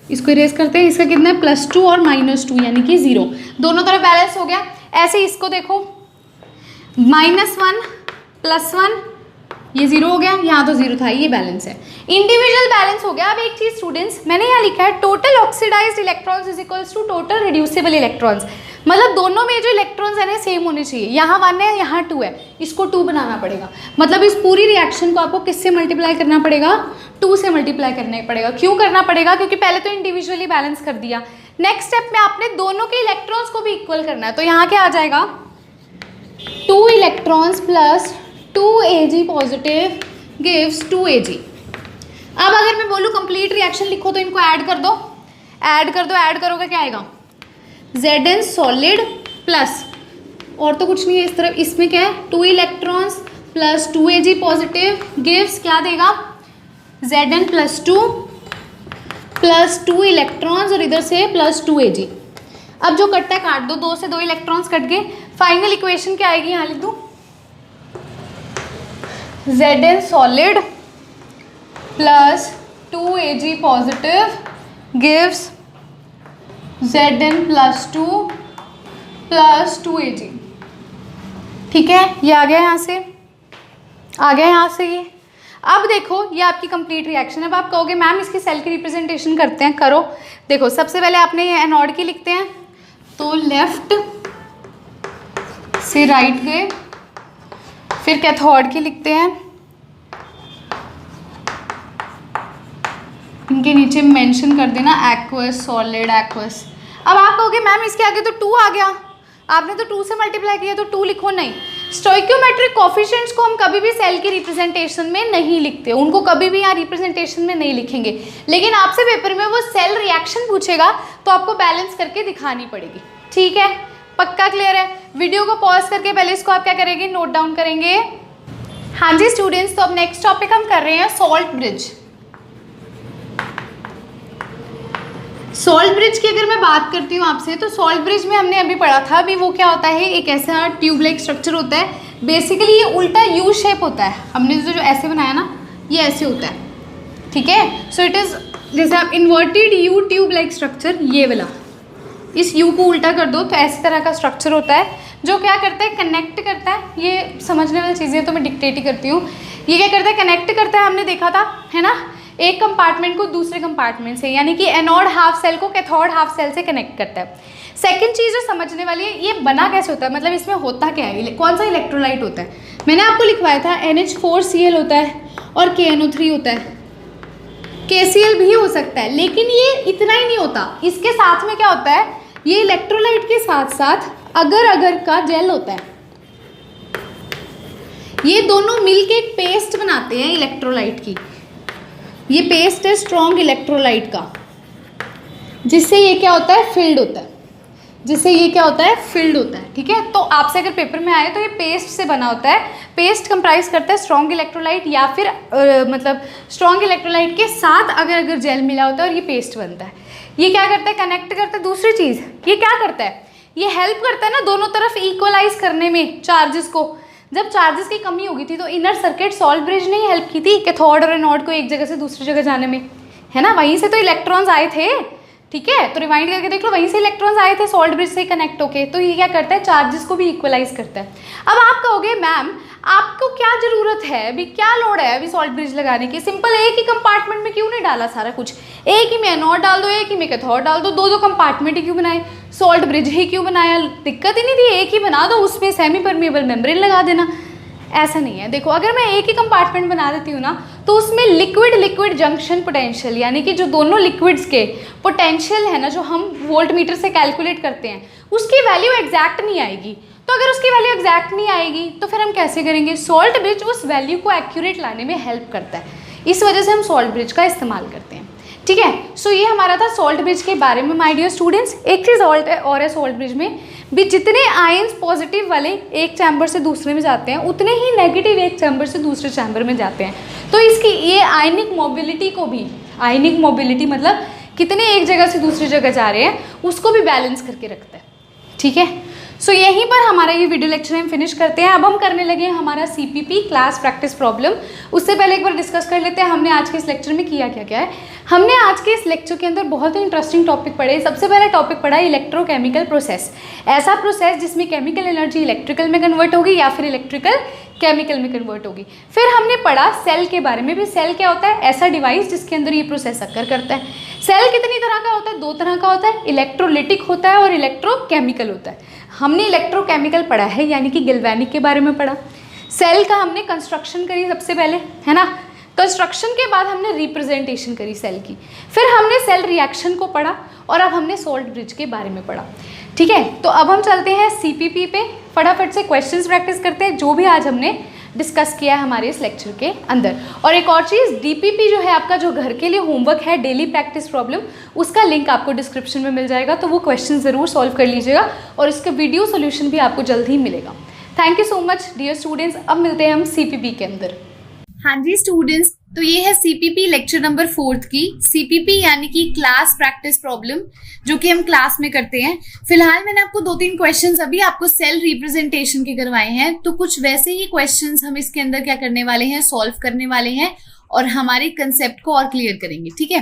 इसको इरेज करते हैं, इसका कितना है +2 और -2 यानी कि 0, दोनों तरफ बैलेंस हो गया। ऐसे इसको देखो -1 +1 ये 0 हो गया, यहाँ तो 0 था, ये बैलेंस है, इंडिविजुअल बैलेंस हो गया। अब एक चीज स्टूडेंट्स मैंने यहाँ लिखा है total oxidised electrons is equals to total reducible electrons, मतलब दोनों में जो इलेक्ट्रॉन्स है ना सेम होने चाहिए। यहाँ 1 है, यहाँ 2 है, इसको 2 बनाना पड़ेगा, मतलब इस पूरी रिएक्शन को आपको किससे मल्टीप्लाई करना पड़ेगा, 2 से मल्टीप्लाई करना पड़ेगा। क्यों करना पड़ेगा, क्योंकि पहले तो इंडिविजुअली बैलेंस कर दिया, नेक्स्ट स्टेप में आपने दोनों के इलेक्ट्रॉन्स को भी इक्वल करना है। तो यहाँ क्या आ जाएगा 2 electrons plus 2 Ag positive gives 2 Ag। अब अगर मैं बोलूँ कंप्लीट रिएक्शन लिखो तो इनको ऐड कर दो, ऐड कर दो, ऐड करोगे क्या आएगा Zn सॉलिड प्लस, और तो कुछ नहीं है इस तरफ, इसमें क्या है 2 electrons plus 2 Ag positive gives क्या देगा Zn+2 प्लस 2 इलेक्ट्रॉन्स और इधर से +2 Ag। अब जो कटता है काट दो, 2 से 2 इलेक्ट्रॉन्स कट गए, फाइनल इक्वेशन क्या आएगी, यहाँ लिख दूँ Zn solid plus 2 Ag positive gives Zn+2 plus 2 Ag। ठीक है, ये आ गया यहाँ से, आ गया यहाँ से ये। अब देखो ये आपकी कंप्लीट रिएक्शन है। अब आप कहोगे मैम इसकी सेल की रिप्रेजेंटेशन करते हैं, करो। देखो सबसे पहले आपने ये एनोड की लिखते हैं, तो लेफ्ट से राइट गए, फिर कैथोड की लिखते हैं, इनके नीचे मेंशन कर देना एक्वस सॉलिड एक्वस। अब आप कहोगे मैम इसके आगे तो 2 आ गया, आपने तो 2 से मल्टीप्लाई किया तो 2 लिखो, नहीं। स्टोइकियोमेट्रिक कोफिशिएंट्स को हम कभी भी सेल की रिप्रेजेंटेशन में नहीं लिखते, उनको कभी भी यहाँ रिप्रेजेंटेशन में नहीं लिखेंगे, लेकिन आपसे पेपर में वो सेल रिएक्शन पूछेगा तो आपको बैलेंस करके दिखानी पड़ेगी। ठीक है, पक्का क्लियर है। वीडियो को पॉज करके पहले इसको आप क्या करेंगे, नोट डाउन करेंगे। हाँ जी स्टूडेंट्स, तो अब नेक्स्ट टॉपिक हम कर रहे हैं सॉल्ट ब्रिज। सॉल्ट ब्रिज की अगर मैं बात करती हूँ आपसे, तो सॉल्ट ब्रिज में हमने अभी पढ़ा था, अभी वो क्या होता है, एक ऐसा ट्यूब लाइक स्ट्रक्चर होता है, बेसिकली ये उल्टा यू शेप होता है, हमने जो ऐसे बनाया ना ये ऐसे होता है। ठीक है, सो इट इज़ जैसे आप inverted you tube like structure, ये वाला, इस यू को उल्टा कर दो तो ऐसी तरह का स्ट्रक्चर होता है, जो क्या करता है कनेक्ट करता है। ये समझने वाली चीज़ें तो मैं डिक्टेट ही करती हूँ। ये क्या करता है, कनेक्ट करता है, हमने देखा था है ना, एक कंपार्टमेंट को दूसरे कंपार्टमेंट से, यानी कि एनोड हाफ सेल को कैथोड हाफ सेल से कनेक्ट करता है। सेकंड चीज़ जो समझने वाली है, ये बना कैसे होता है, मतलब इसमें होता क्या है, कौन सा इलेक्ट्रोलाइट होता है। मैंने आपको लिखवाया था NH4Cl होता है और KNO3 होता है, KCl भी हो सकता है, लेकिन ये इतना ही नहीं होता, इसके साथ में क्या होता है, ये इलेक्ट्रोलाइट के साथ साथ अगर अगर का जेल होता है। ये दोनों मिलके एक पेस्ट बनाते हैं इलेक्ट्रोलाइट की। ये पेस्ट है स्ट्रॉन्ग इलेक्ट्रोलाइट का, जिससे ये क्या होता है, फिल्ड होता है, जिससे ये क्या होता है, फिल्ड होता है। ठीक है, तो आपसे अगर पेपर में आए तो ये पेस्ट से बना होता है। पेस्ट कंप्राइज करता है स्ट्रॉन्ग इलेक्ट्रोलाइट या फिर मतलब स्ट्रॉन्ग इलेक्ट्रोलाइट के साथ अगर जेल मिला होता है और ये पेस्ट बनता है। ये क्या करता है, कनेक्ट करता है। दूसरी चीज़ ये क्या करता है, ये हेल्प करता है ना दोनों तरफ इक्वलाइज करने में चार्जेस को। जब चार्जेस की कमी होगी थी तो इनर सर्किट सॉल्ट ब्रिज ने हेल्प की थी कैथोड और एनोड को एक जगह से दूसरी जगह जाने में, है ना। वहीं से तो इलेक्ट्रॉन्स आए थे। ठीक है, तो रिवाइंड करके देख लो, वहीं से इलेक्ट्रॉन्स आए थे सॉल्ट ब्रिज से कनेक्ट होके। तो ये क्या करता है, चार्जेस को भी इक्वलाइज करता है। अब आप कहोगे मैम आपको क्या ज़रूरत है, अभी क्या लोड है अभी सॉल्ट ब्रिज लगाने की, सिंपल एक ही कंपार्टमेंट में क्यों नहीं डाला सारा कुछ, एक ही में एनोड डाल दो, एक ही में कैथोड डाल दो, दो कंपार्टमेंट ही क्यों बनाए, सॉल्ट ब्रिज ही क्यों बनाया, दिक्कत ही नहीं थी, एक ही बना दो, उसमें सेमी परमेबल मेम्ब्रेन लगा देना। ऐसा नहीं है। देखो अगर मैं एक ही कंपार्टमेंट बना देती हूँ ना तो उसमें लिक्विड जंक्शन पोटेंशियल, यानी कि जो दोनों लिक्विड्स के पोटेंशियल है ना, जो हम वोल्ट मीटर से कैलकुलेट करते हैं, उसकी वैल्यू एग्जैक्ट नहीं आएगी। तो अगर उसकी वैल्यू एग्जैक्ट नहीं आएगी तो फिर हम कैसे करेंगे, सॉल्ट ब्रिज उस वैल्यू को एक्यूरेट लाने में हेल्प करता है। इस वजह से हम सॉल्ट ब्रिज का इस्तेमाल करते हैं। ठीक है, सो ये हमारा था सॉल्ट ब्रिज के बारे में माय डियर स्टूडेंट्स। एक चीज़ और है सॉल्ट ब्रिज में भी, जितने आयंस पॉजिटिव वाले एक चैम्बर से दूसरे में जाते हैं उतने ही नेगेटिव एक चैम्बर से दूसरे चैम्बर में जाते हैं। तो इसकी ये आयनिक मोबिलिटी को भी, आयनिक मोबिलिटी मतलब कितने एक जगह से दूसरी जगह जा रहे हैं, उसको भी बैलेंस करके रखता है। ठीक है, सो यहीं पर हमारा ये वीडियो लेक्चर हम फिनिश करते हैं। अब हम करने लगे हैं हमारा सीपीपी क्लास प्रैक्टिस प्रॉब्लम। उससे पहले एक बार डिस्कस कर लेते हैं हमने आज के इस लेक्चर में किया क्या है। हमने आज के इस लेक्चर के अंदर बहुत ही इंटरेस्टिंग टॉपिक पढ़े। सबसे पहला टॉपिक पढ़ा इलेक्ट्रोकेमिकल प्रोसेस, ऐसा प्रोसेस जिसमें केमिकल एनर्जी इलेक्ट्रिकल में कन्वर्ट होगी या फिर इलेक्ट्रिकल केमिकल में कन्वर्ट होगी। फिर हमने पढ़ा सेल के बारे में भी। सेल क्या होता है, ऐसा डिवाइस जिसके अंदर ये प्रोसेस अकर करता है। सेल कितनी तरह का होता है, दो तरह का होता है, इलेक्ट्रोलिटिक होता है और इलेक्ट्रोकेमिकल होता है। हमने इलेक्ट्रोकेमिकल पढ़ा है यानी कि गैल्वेनिक के बारे में पढ़ा। सेल का हमने कंस्ट्रक्शन करी सबसे पहले, है ना। कंस्ट्रक्शन के बाद हमने रिप्रेजेंटेशन करी सेल की। फिर हमने सेल रिएक्शन को पढ़ा और अब हमने सॉल्ट ब्रिज के बारे में पढ़ा। ठीक है, तो अब हम चलते हैं सीपीपी पे, फटाफट से क्वेश्चंस प्रैक्टिस करते हैं जो भी आज हमने डिस्कस किया है हमारे इस लेक्चर के अंदर। और एक और चीज़, डीपीपी जो है आपका, जो घर के लिए होमवर्क है डेली प्रैक्टिस प्रॉब्लम, उसका लिंक आपको डिस्क्रिप्शन में मिल जाएगा, तो वो क्वेश्चन ज़रूर सॉल्व कर लीजिएगा और इसका वीडियो सोल्यूशन भी आपको जल्द ही मिलेगा। Thank you so much dear students. अब मिलते हैं हम सीपीपी के अंदर। हाँ जी स्टूडेंट्स, तो ये है सीपीपी लेक्चर नंबर 4 की। सीपीपी यानी कि क्लास प्रैक्टिस प्रॉब्लम, जो कि हम क्लास में करते हैं। फिलहाल मैंने आपको 2-3 क्वेश्चंस अभी आपको सेल रिप्रेजेंटेशन के करवाए हैं, तो कुछ वैसे ही क्वेश्चंस हम इसके अंदर क्या करने वाले हैं, सॉल्व करने वाले हैं और हमारे कंसेप्ट को और क्लियर करेंगे। ठीक है,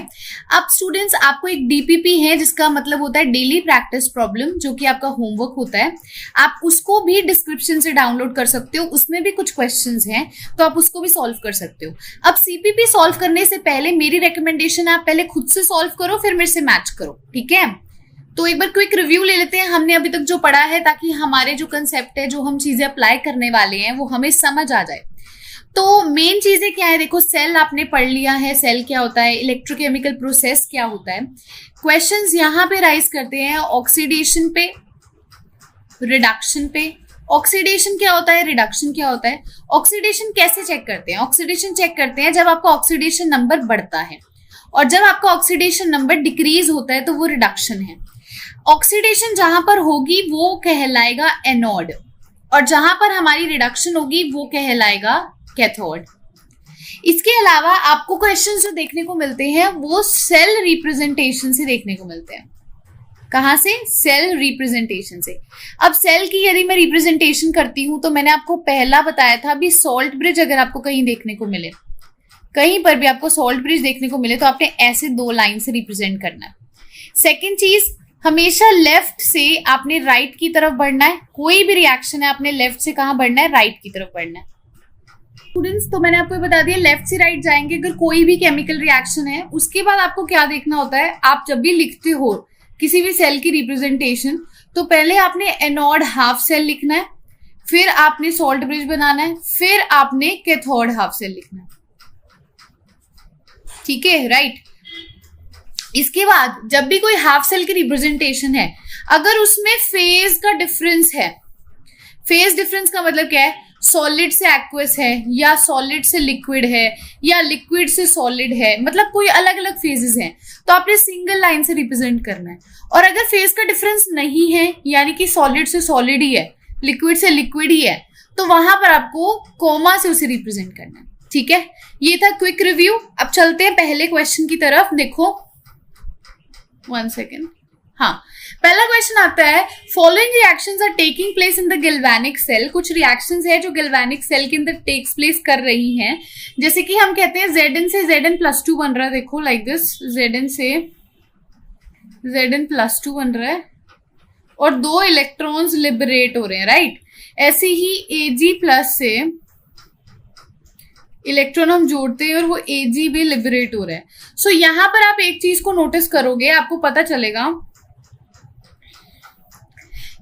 अब स्टूडेंट्स आपको एक डीपीपी है जिसका मतलब होता है डेली प्रैक्टिस प्रॉब्लम, जो कि आपका होमवर्क होता है। आप उसको भी डिस्क्रिप्शन से डाउनलोड कर सकते हो, उसमें भी कुछ क्वेश्चंस हैं तो आप उसको भी सॉल्व कर सकते हो। अब सीपीपी सॉल्व करने से पहले मेरी रिकमेंडेशन है आप पहले खुद से सॉल्व करो, फिर मेरे से मैच करो। ठीक है, तो एक बार क्विक रिव्यू ले लेते हैं हमने अभी तक जो पढ़ा है, ताकि हमारे जो कंसेप्ट है, जो हम चीजें अप्लाई करने वाले हैं, वो हमें समझ आ जाए। तो मेन चीजें क्या है, देखो सेल आपने पढ़ लिया है, सेल क्या होता है, इलेक्ट्रोकेमिकल प्रोसेस क्या होता है। क्वेश्चंस यहाँ पे राइज करते हैं ऑक्सीडेशन पे, रिडक्शन पे। ऑक्सीडेशन क्या होता है, रिडक्शन क्या होता है। ऑक्सीडेशन कैसे चेक करते हैं, ऑक्सीडेशन चेक करते हैं जब आपका ऑक्सीडेशन नंबर बढ़ता है, और जब आपका ऑक्सीडेशन नंबर डिक्रीज होता है तो वो रिडक्शन है। ऑक्सीडेशन जहां पर होगी वो कहलाएगा एनोड, और जहां पर हमारी रिडक्शन होगी वो कहलाएगा कैथोड। इसके अलावा आपको क्वेश्चंस जो देखने को मिलते हैं वो सेल रिप्रेजेंटेशन से देखने को मिलते हैं। कहां से, सेल रिप्रेजेंटेशन से। अब सेल की यदि मैं रिप्रेजेंटेशन करती हूं तो मैंने आपको पहला बताया था, अभी सॉल्ट ब्रिज अगर आपको कहीं देखने को मिले, कहीं पर भी आपको सॉल्ट ब्रिज देखने को मिले, तो आपने ऐसे 2 लाइन से रिप्रेजेंट करना है। सेकेंड चीज, हमेशा लेफ्ट से आपने राइट की तरफ बढ़ना है। कोई भी रिएक्शन है आपने लेफ्ट से कहां बढ़ना है, राइट की तरफ बढ़ना है। स्टूडेंट्स, तो मैंने आपको बता दिया लेफ्ट से राइट जाएंगे अगर कोई भी केमिकल रिएक्शन है। उसके बाद आपको क्या देखना होता है, आप जब भी लिखते हो किसी भी सेल की रिप्रेजेंटेशन, तो पहले आपने एनोड हाफ सेल लिखना है, फिर आपने सॉल्ट ब्रिज बनाना है, फिर आपने कैथोड हाफ सेल लिखना है। ठीक है, राइट। इसके बाद जब भी कोई हाफ सेल की रिप्रेजेंटेशन है, अगर उसमें फेज का डिफरेंस है, फेज डिफरेंस का मतलब क्या है, सॉलिड से एक्वस है, या सॉलिड से लिक्विड है, या लिक्विड से सॉलिड है, मतलब कोई अलग अलग फेजेस हैं, तो आपने सिंगल लाइन से रिप्रेजेंट करना है। और अगर फेज का डिफरेंस नहीं है, यानी कि सॉलिड से सॉलिड ही है, लिक्विड से लिक्विड ही है, तो वहां पर आपको कोमा से उसे रिप्रेजेंट करना है। ठीक है, ये था क्विक रिव्यू। अब चलते हैं पहले क्वेश्चन की तरफ। देखो 1 सेकेंड। हाँ, पहला क्वेश्चन आता है, following reactions are taking place in the galvanic cell. कुछ रिएक्शंस है जो गैल्वेनिक सेल के अंदर टेक्स प्लेस कर रही हैं, जैसे कि हम कहते हैं Zn से Zn+2 बन रहा है। देखो लाइक दिस, Zn से Zn+2 बन रहा है और 2 इलेक्ट्रॉन्स लिबरेट हो रहे हैं, राइट। ऐसे ही Ag+ से इलेक्ट्रॉन हम जोड़ते हैं और वो Ag भी लिबरेट हो रहा है। सो यहां पर आप एक चीज को नोटिस करोगे, आपको पता चलेगा,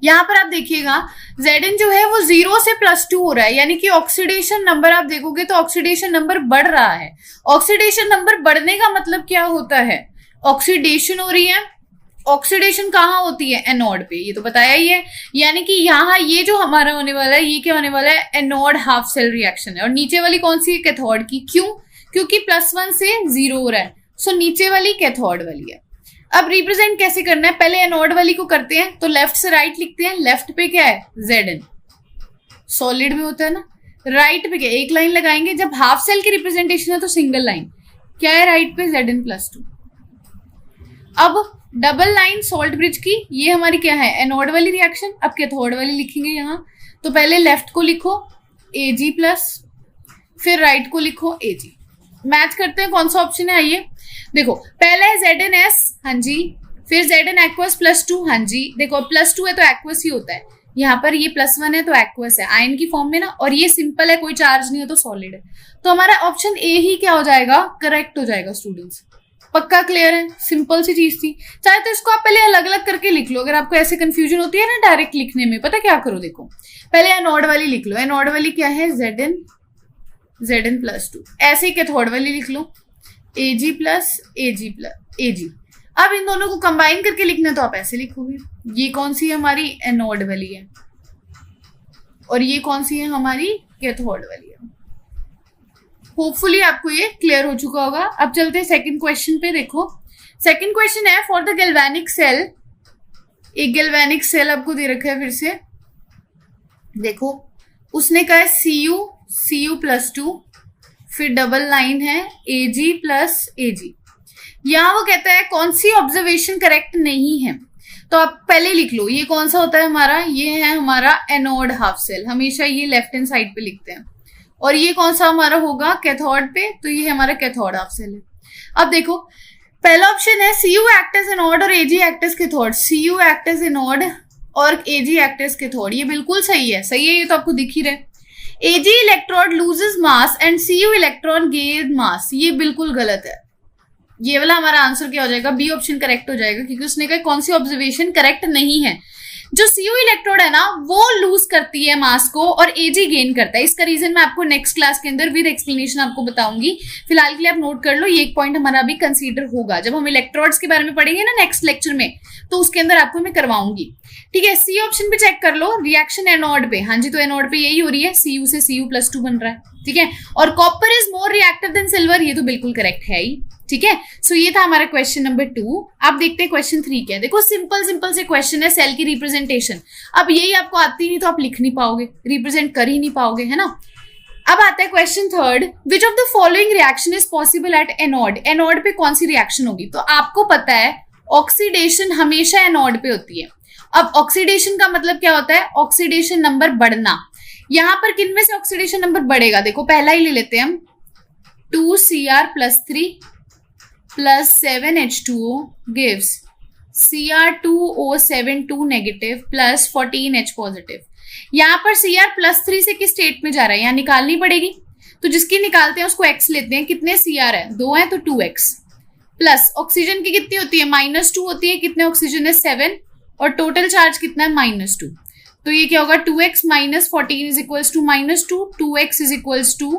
यहां पर आप देखिएगा Zn जो है वो 0 से +2 हो रहा है, यानी कि ऑक्सीडेशन नंबर आप देखोगे तो ऑक्सीडेशन नंबर बढ़ रहा है। ऑक्सीडेशन नंबर बढ़ने का मतलब क्या होता है, ऑक्सीडेशन हो रही है। ऑक्सीडेशन कहाँ होती है, एनोड पे, ये तो बताया ही है। यानी कि यहाँ ये जो हमारा होने वाला है, ये क्या होने वाला है, एनोड हाफ सेल रिएक्शन है। और नीचे वाली कौन सी है, कैथोड की। क्यों, क्योंकि +1 से 0 हो रहा है, सो नीचे वाली कैथोड वाली है। अब रिप्रेजेंट कैसे करना है, पहले एनोड वाली को करते हैं, तो लेफ्ट से राइट लिखते हैं। लेफ्ट पे क्या है, Zn, सॉलिड में होता है ना। राइट पे क्या, एक लाइन लगाएंगे। जब हाफ सेल की रिप्रेजेंटेशन है तो सिंगल लाइन, क्या है राइट पे, Zn+2। अब डबल लाइन सॉल्ट ब्रिज की, ये हमारी क्या है, एनोड वाली रिएक्शन। अब कैथोड वाली लिखेंगे यहाँ, तो पहले लेफ्ट को लिखो Ag+, फिर राइट को लिखो Ag। मैच करते हैं कौन सा ऑप्शन है, आइए देखो। पहला है Zns, हाँ जी, फिर Zn एक्वस +2, हाँ जी। देखो +2 है तो एक्वस ही होता है, यहाँ पर ये +1 है तो एक्वस है, आयन की फॉर्म में ना। और ये सिंपल है, कोई चार्ज नहीं है तो सॉलिड है। तो हमारा ऑप्शन ए ही क्या हो जाएगा, करेक्ट हो जाएगा स्टूडेंट्स। पक्का क्लियर है, सिंपल सी चीज थी। चाहे तो इसको आप पहले अलग अलग करके लिख लो, अगर आपको ऐसे कंफ्यूजन होती है ना डायरेक्ट लिखने में, पता क्या करो, देखो पहले एनोड वाली लिख लो। एनोड वाली क्या है, Zn+2। ऐसे ही कैथोड वाली लिख लो, Ag+Ag। अब इन दोनों को कंबाइन करके लिखना तो आप ऐसे लिखोगे, ये कौन सी है हमारी, एनोड वाली है, और ये कौन सी है हमारी, कैथोड वाली है। होपफुली आपको ये क्लियर हो चुका होगा। अब चलते हैं सेकंड क्वेश्चन पे। देखो सेकंड क्वेश्चन है, फॉर द गैल्वेनिक सेल। एक गैल्वेनिक सेल आपको दे रखा है फिर से, देखो उसने कहा है Cu+2, फिर डबल लाइन है Ag+Ag। यहां वो कहता है कौन सी ऑब्जर्वेशन करेक्ट नहीं है, तो आप पहले लिख लो, ये कौन सा होता है हमारा, ये है हमारा एनोड हाफ सेल, हमेशा ये लेफ्ट हैंड साइड पे लिखते हैं। और ये कौन सा हमारा होगा, कैथोड पे, तो ये हमारा कैथोड हाफ सेल है। अब देखो पहला ऑप्शन है Cu एक्ट एज एनोड और Ag act as cathode. Cu act as anode और Ag एक्ट एज कैथोड, ये बिल्कुल सही है, सही है, ये तो आपको दिख ही रहा है। Ag electrode loses mass and Cu electron gain mass, ये बिल्कुल गलत है। ये वाला हमारा आंसर क्या हो जाएगा, बी ऑप्शन करेक्ट हो जाएगा, क्योंकि उसने कहा कौन सी ऑब्जर्वेशन करेक्ट नहीं है। जो Cu इलेक्ट्रोड है ना वो लूज करती है मास को और Ag गेन करता है। इसका रीजन मैं आपको नेक्स्ट क्लास के अंदर विद एक्सप्लेनेशन आपको बताऊंगी। फिलहाल के लिए आप नोट कर लो, ये एक पॉइंट हमारा अभी कंसीडर होगा जब हम इलेक्ट्रोड्स के बारे में पढ़ेंगे ना नेक्स्ट लेक्चर में, तो उसके अंदर आपको मैं करवाऊंगी। ठीक है, सी ऑप्शन पे चेक कर लो, रिएक्शन एनोड पे, हाँ जी, तो एनोड पे यही हो रही है, Cu से Cu+2 बन रहा है। ठीक है, और copper is more reactive than silver, ये तो बिल्कुल करेक्ट है ही। ठीक है, सो ये था हमारा क्वेश्चन नंबर 2। अब देखते हैं क्वेश्चन 3 क्या है। देखो सिंपल से क्वेश्चन है, सेल की रिप्रेजेंटेशन। अब यही आपको आती नहीं तो आप लिख नहीं पाओगे, रिप्रेजेंट कर ही नहीं पाओगे, है ना। अब आता है question 3, which of the following reaction is possible at anode. Anode पे कौन सी रिएक्शन होगी, तो आपको पता है ऑक्सीडेशन हमेशा एनोड पे होती है। अब ऑक्सीडेशन का मतलब क्या होता है, ऑक्सीडेशन नंबर बढ़ना। यहां पर किन में से ऑक्सीडेशन नंबर बढ़ेगा, देखो पहला ही ले लेते हैं हम, 2Cr+3 plus 7H2O gives Cr2O72 negative plus 14H positive। यहाँ पर Cr+3 से किस स्टेट में जा रहा है, यहाँ निकालनी पड़ेगी, तो जिसकी निकालते हैं उसको x लेते हैं। कितने Cr है, 2 है तो 2x, प्लस ऑक्सीजन की कितनी होती है, -2 होती है। कितने ऑक्सीजन है, 7, और टोटल चार्ज कितना है, -2। तो ये क्या होगा, 2x - 14 is equals to -2, 2x is equals to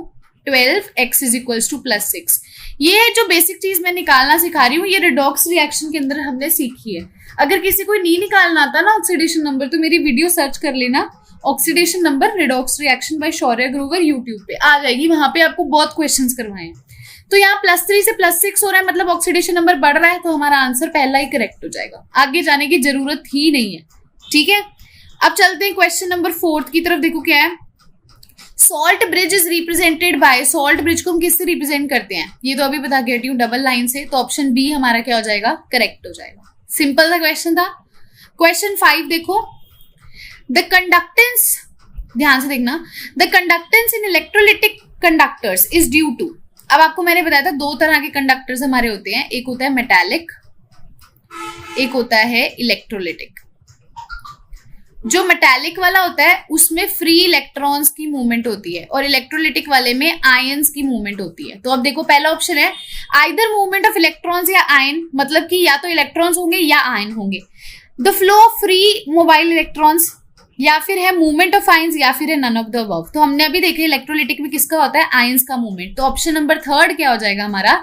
12x is equals to +6। ये है जो बेसिक चीज मैं निकालना सिखा रही हूँ, ये रिडॉक्स रिएक्शन के अंदर हमने सीखी है। अगर किसी को नहीं निकालना आता ना ऑक्सीडेशन नंबर, तो मेरी वीडियो सर्च कर लेना, oxidation number redox reaction by Shaurya Grover YouTube पे आ जाएगी, वहां पे आपको बहुत क्वेश्चंस करवाए हैं। तो यहाँ +3 से +6 हो रहा है, मतलब ऑक्सीडेशन नंबर बढ़ रहा है, तो हमारा आंसर पहला ही करेक्ट हो जाएगा, आगे जाने की जरूरत ही नहीं है। ठीक है, अब चलते हैं क्वेश्चन नंबर 4 की तरफ। देखो क्या है, salt bridge is represented by, salt bridge को हम किससे रिप्रेजेंट करते हैं, ये तो अभी बता के हटी हूँ, डबल लाइन से। तो ऑप्शन बी हमारा क्या हो जाएगा, करेक्ट हो जाएगा। सिंपल सा क्वेश्चन था। क्वेश्चन 5 देखो, द कंडक्टेंस, ध्यान से देखना, the conductance in electrolytic conductors is due to. अब आपको मैंने बताया था 2 तरह के कंडक्टर्स हमारे होते हैं, एक होता है मेटालिक, एक होता है इलेक्ट्रोलिटिक। जो मेटालिक वाला होता है उसमें फ्री इलेक्ट्रॉन्स की मूवमेंट होती है, और इलेक्ट्रोलिटिक वाले में आयंस की मूवमेंट होती है। तो अब देखो पहला ऑप्शन है आइदर मूवमेंट ऑफ इलेक्ट्रॉन्स या आयन, मतलब कि या तो इलेक्ट्रॉन्स होंगे या आयन होंगे। The flow of free mobile electrons, या फिर है मूवमेंट ऑफ आयंस, या फिर है नन ऑफ द अबव। तो हमने अभी देखा इलेक्ट्रोलिटिक में किसका होता है, आयंस का मूवमेंट। तो ऑप्शन नंबर 3 क्या हो जाएगा हमारा,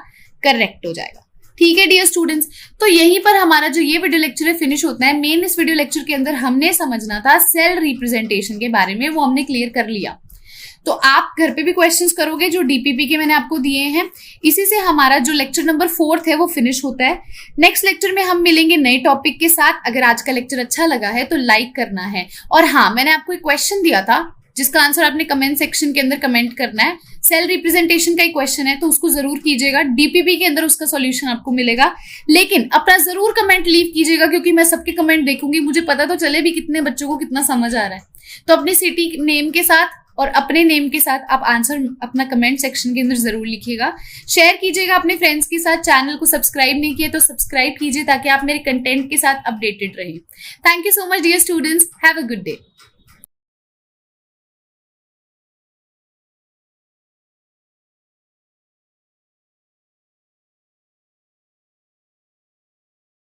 करेक्ट हो जाएगा। ठीक है डियर स्टूडेंट्स, तो यहीं पर हमारा जो ये वीडियो लेक्चर है फिनिश होता है। मेन इस वीडियो लेक्चर के अंदर हमने समझना था सेल रिप्रेजेंटेशन के बारे में, वो हमने क्लियर कर लिया। तो आप घर पे भी क्वेश्चंस करोगे जो डीपीपी के मैंने आपको दिए हैं। इसी से हमारा जो लेक्चर नंबर 4 है वो फिनिश होता है। नेक्स्ट लेक्चर में हम मिलेंगे नए टॉपिक के साथ। अगर आज का लेक्चर अच्छा लगा है तो लाइक करना है, और हाँ, मैंने आपको एक क्वेश्चन दिया था जिसका आंसर आपने कमेंट सेक्शन के अंदर कमेंट करना है। सेल रिप्रेजेंटेशन का एक क्वेश्चन है, तो उसको जरूर कीजिएगा, डीपीपी के अंदर उसका सॉल्यूशन आपको मिलेगा। लेकिन अपना जरूर कमेंट लीव कीजिएगा, क्योंकि मैं सबके कमेंट देखूंगी, मुझे पता तो चले भी कितने बच्चों को कितना समझ आ रहा है। तो अपनी सिटी नेम के साथ और अपने नेम के साथ आप आंसर अपना कमेंट सेक्शन के अंदर जरूर लिखिएगा। शेयर कीजिएगा अपने फ्रेंड्स के साथ। चैनल को सब्सक्राइब नहीं किया तो सब्सक्राइब कीजिए, ताकि आप मेरे कंटेंट के साथ अपडेटेड रहें। Thank you so much dear students, have a good day.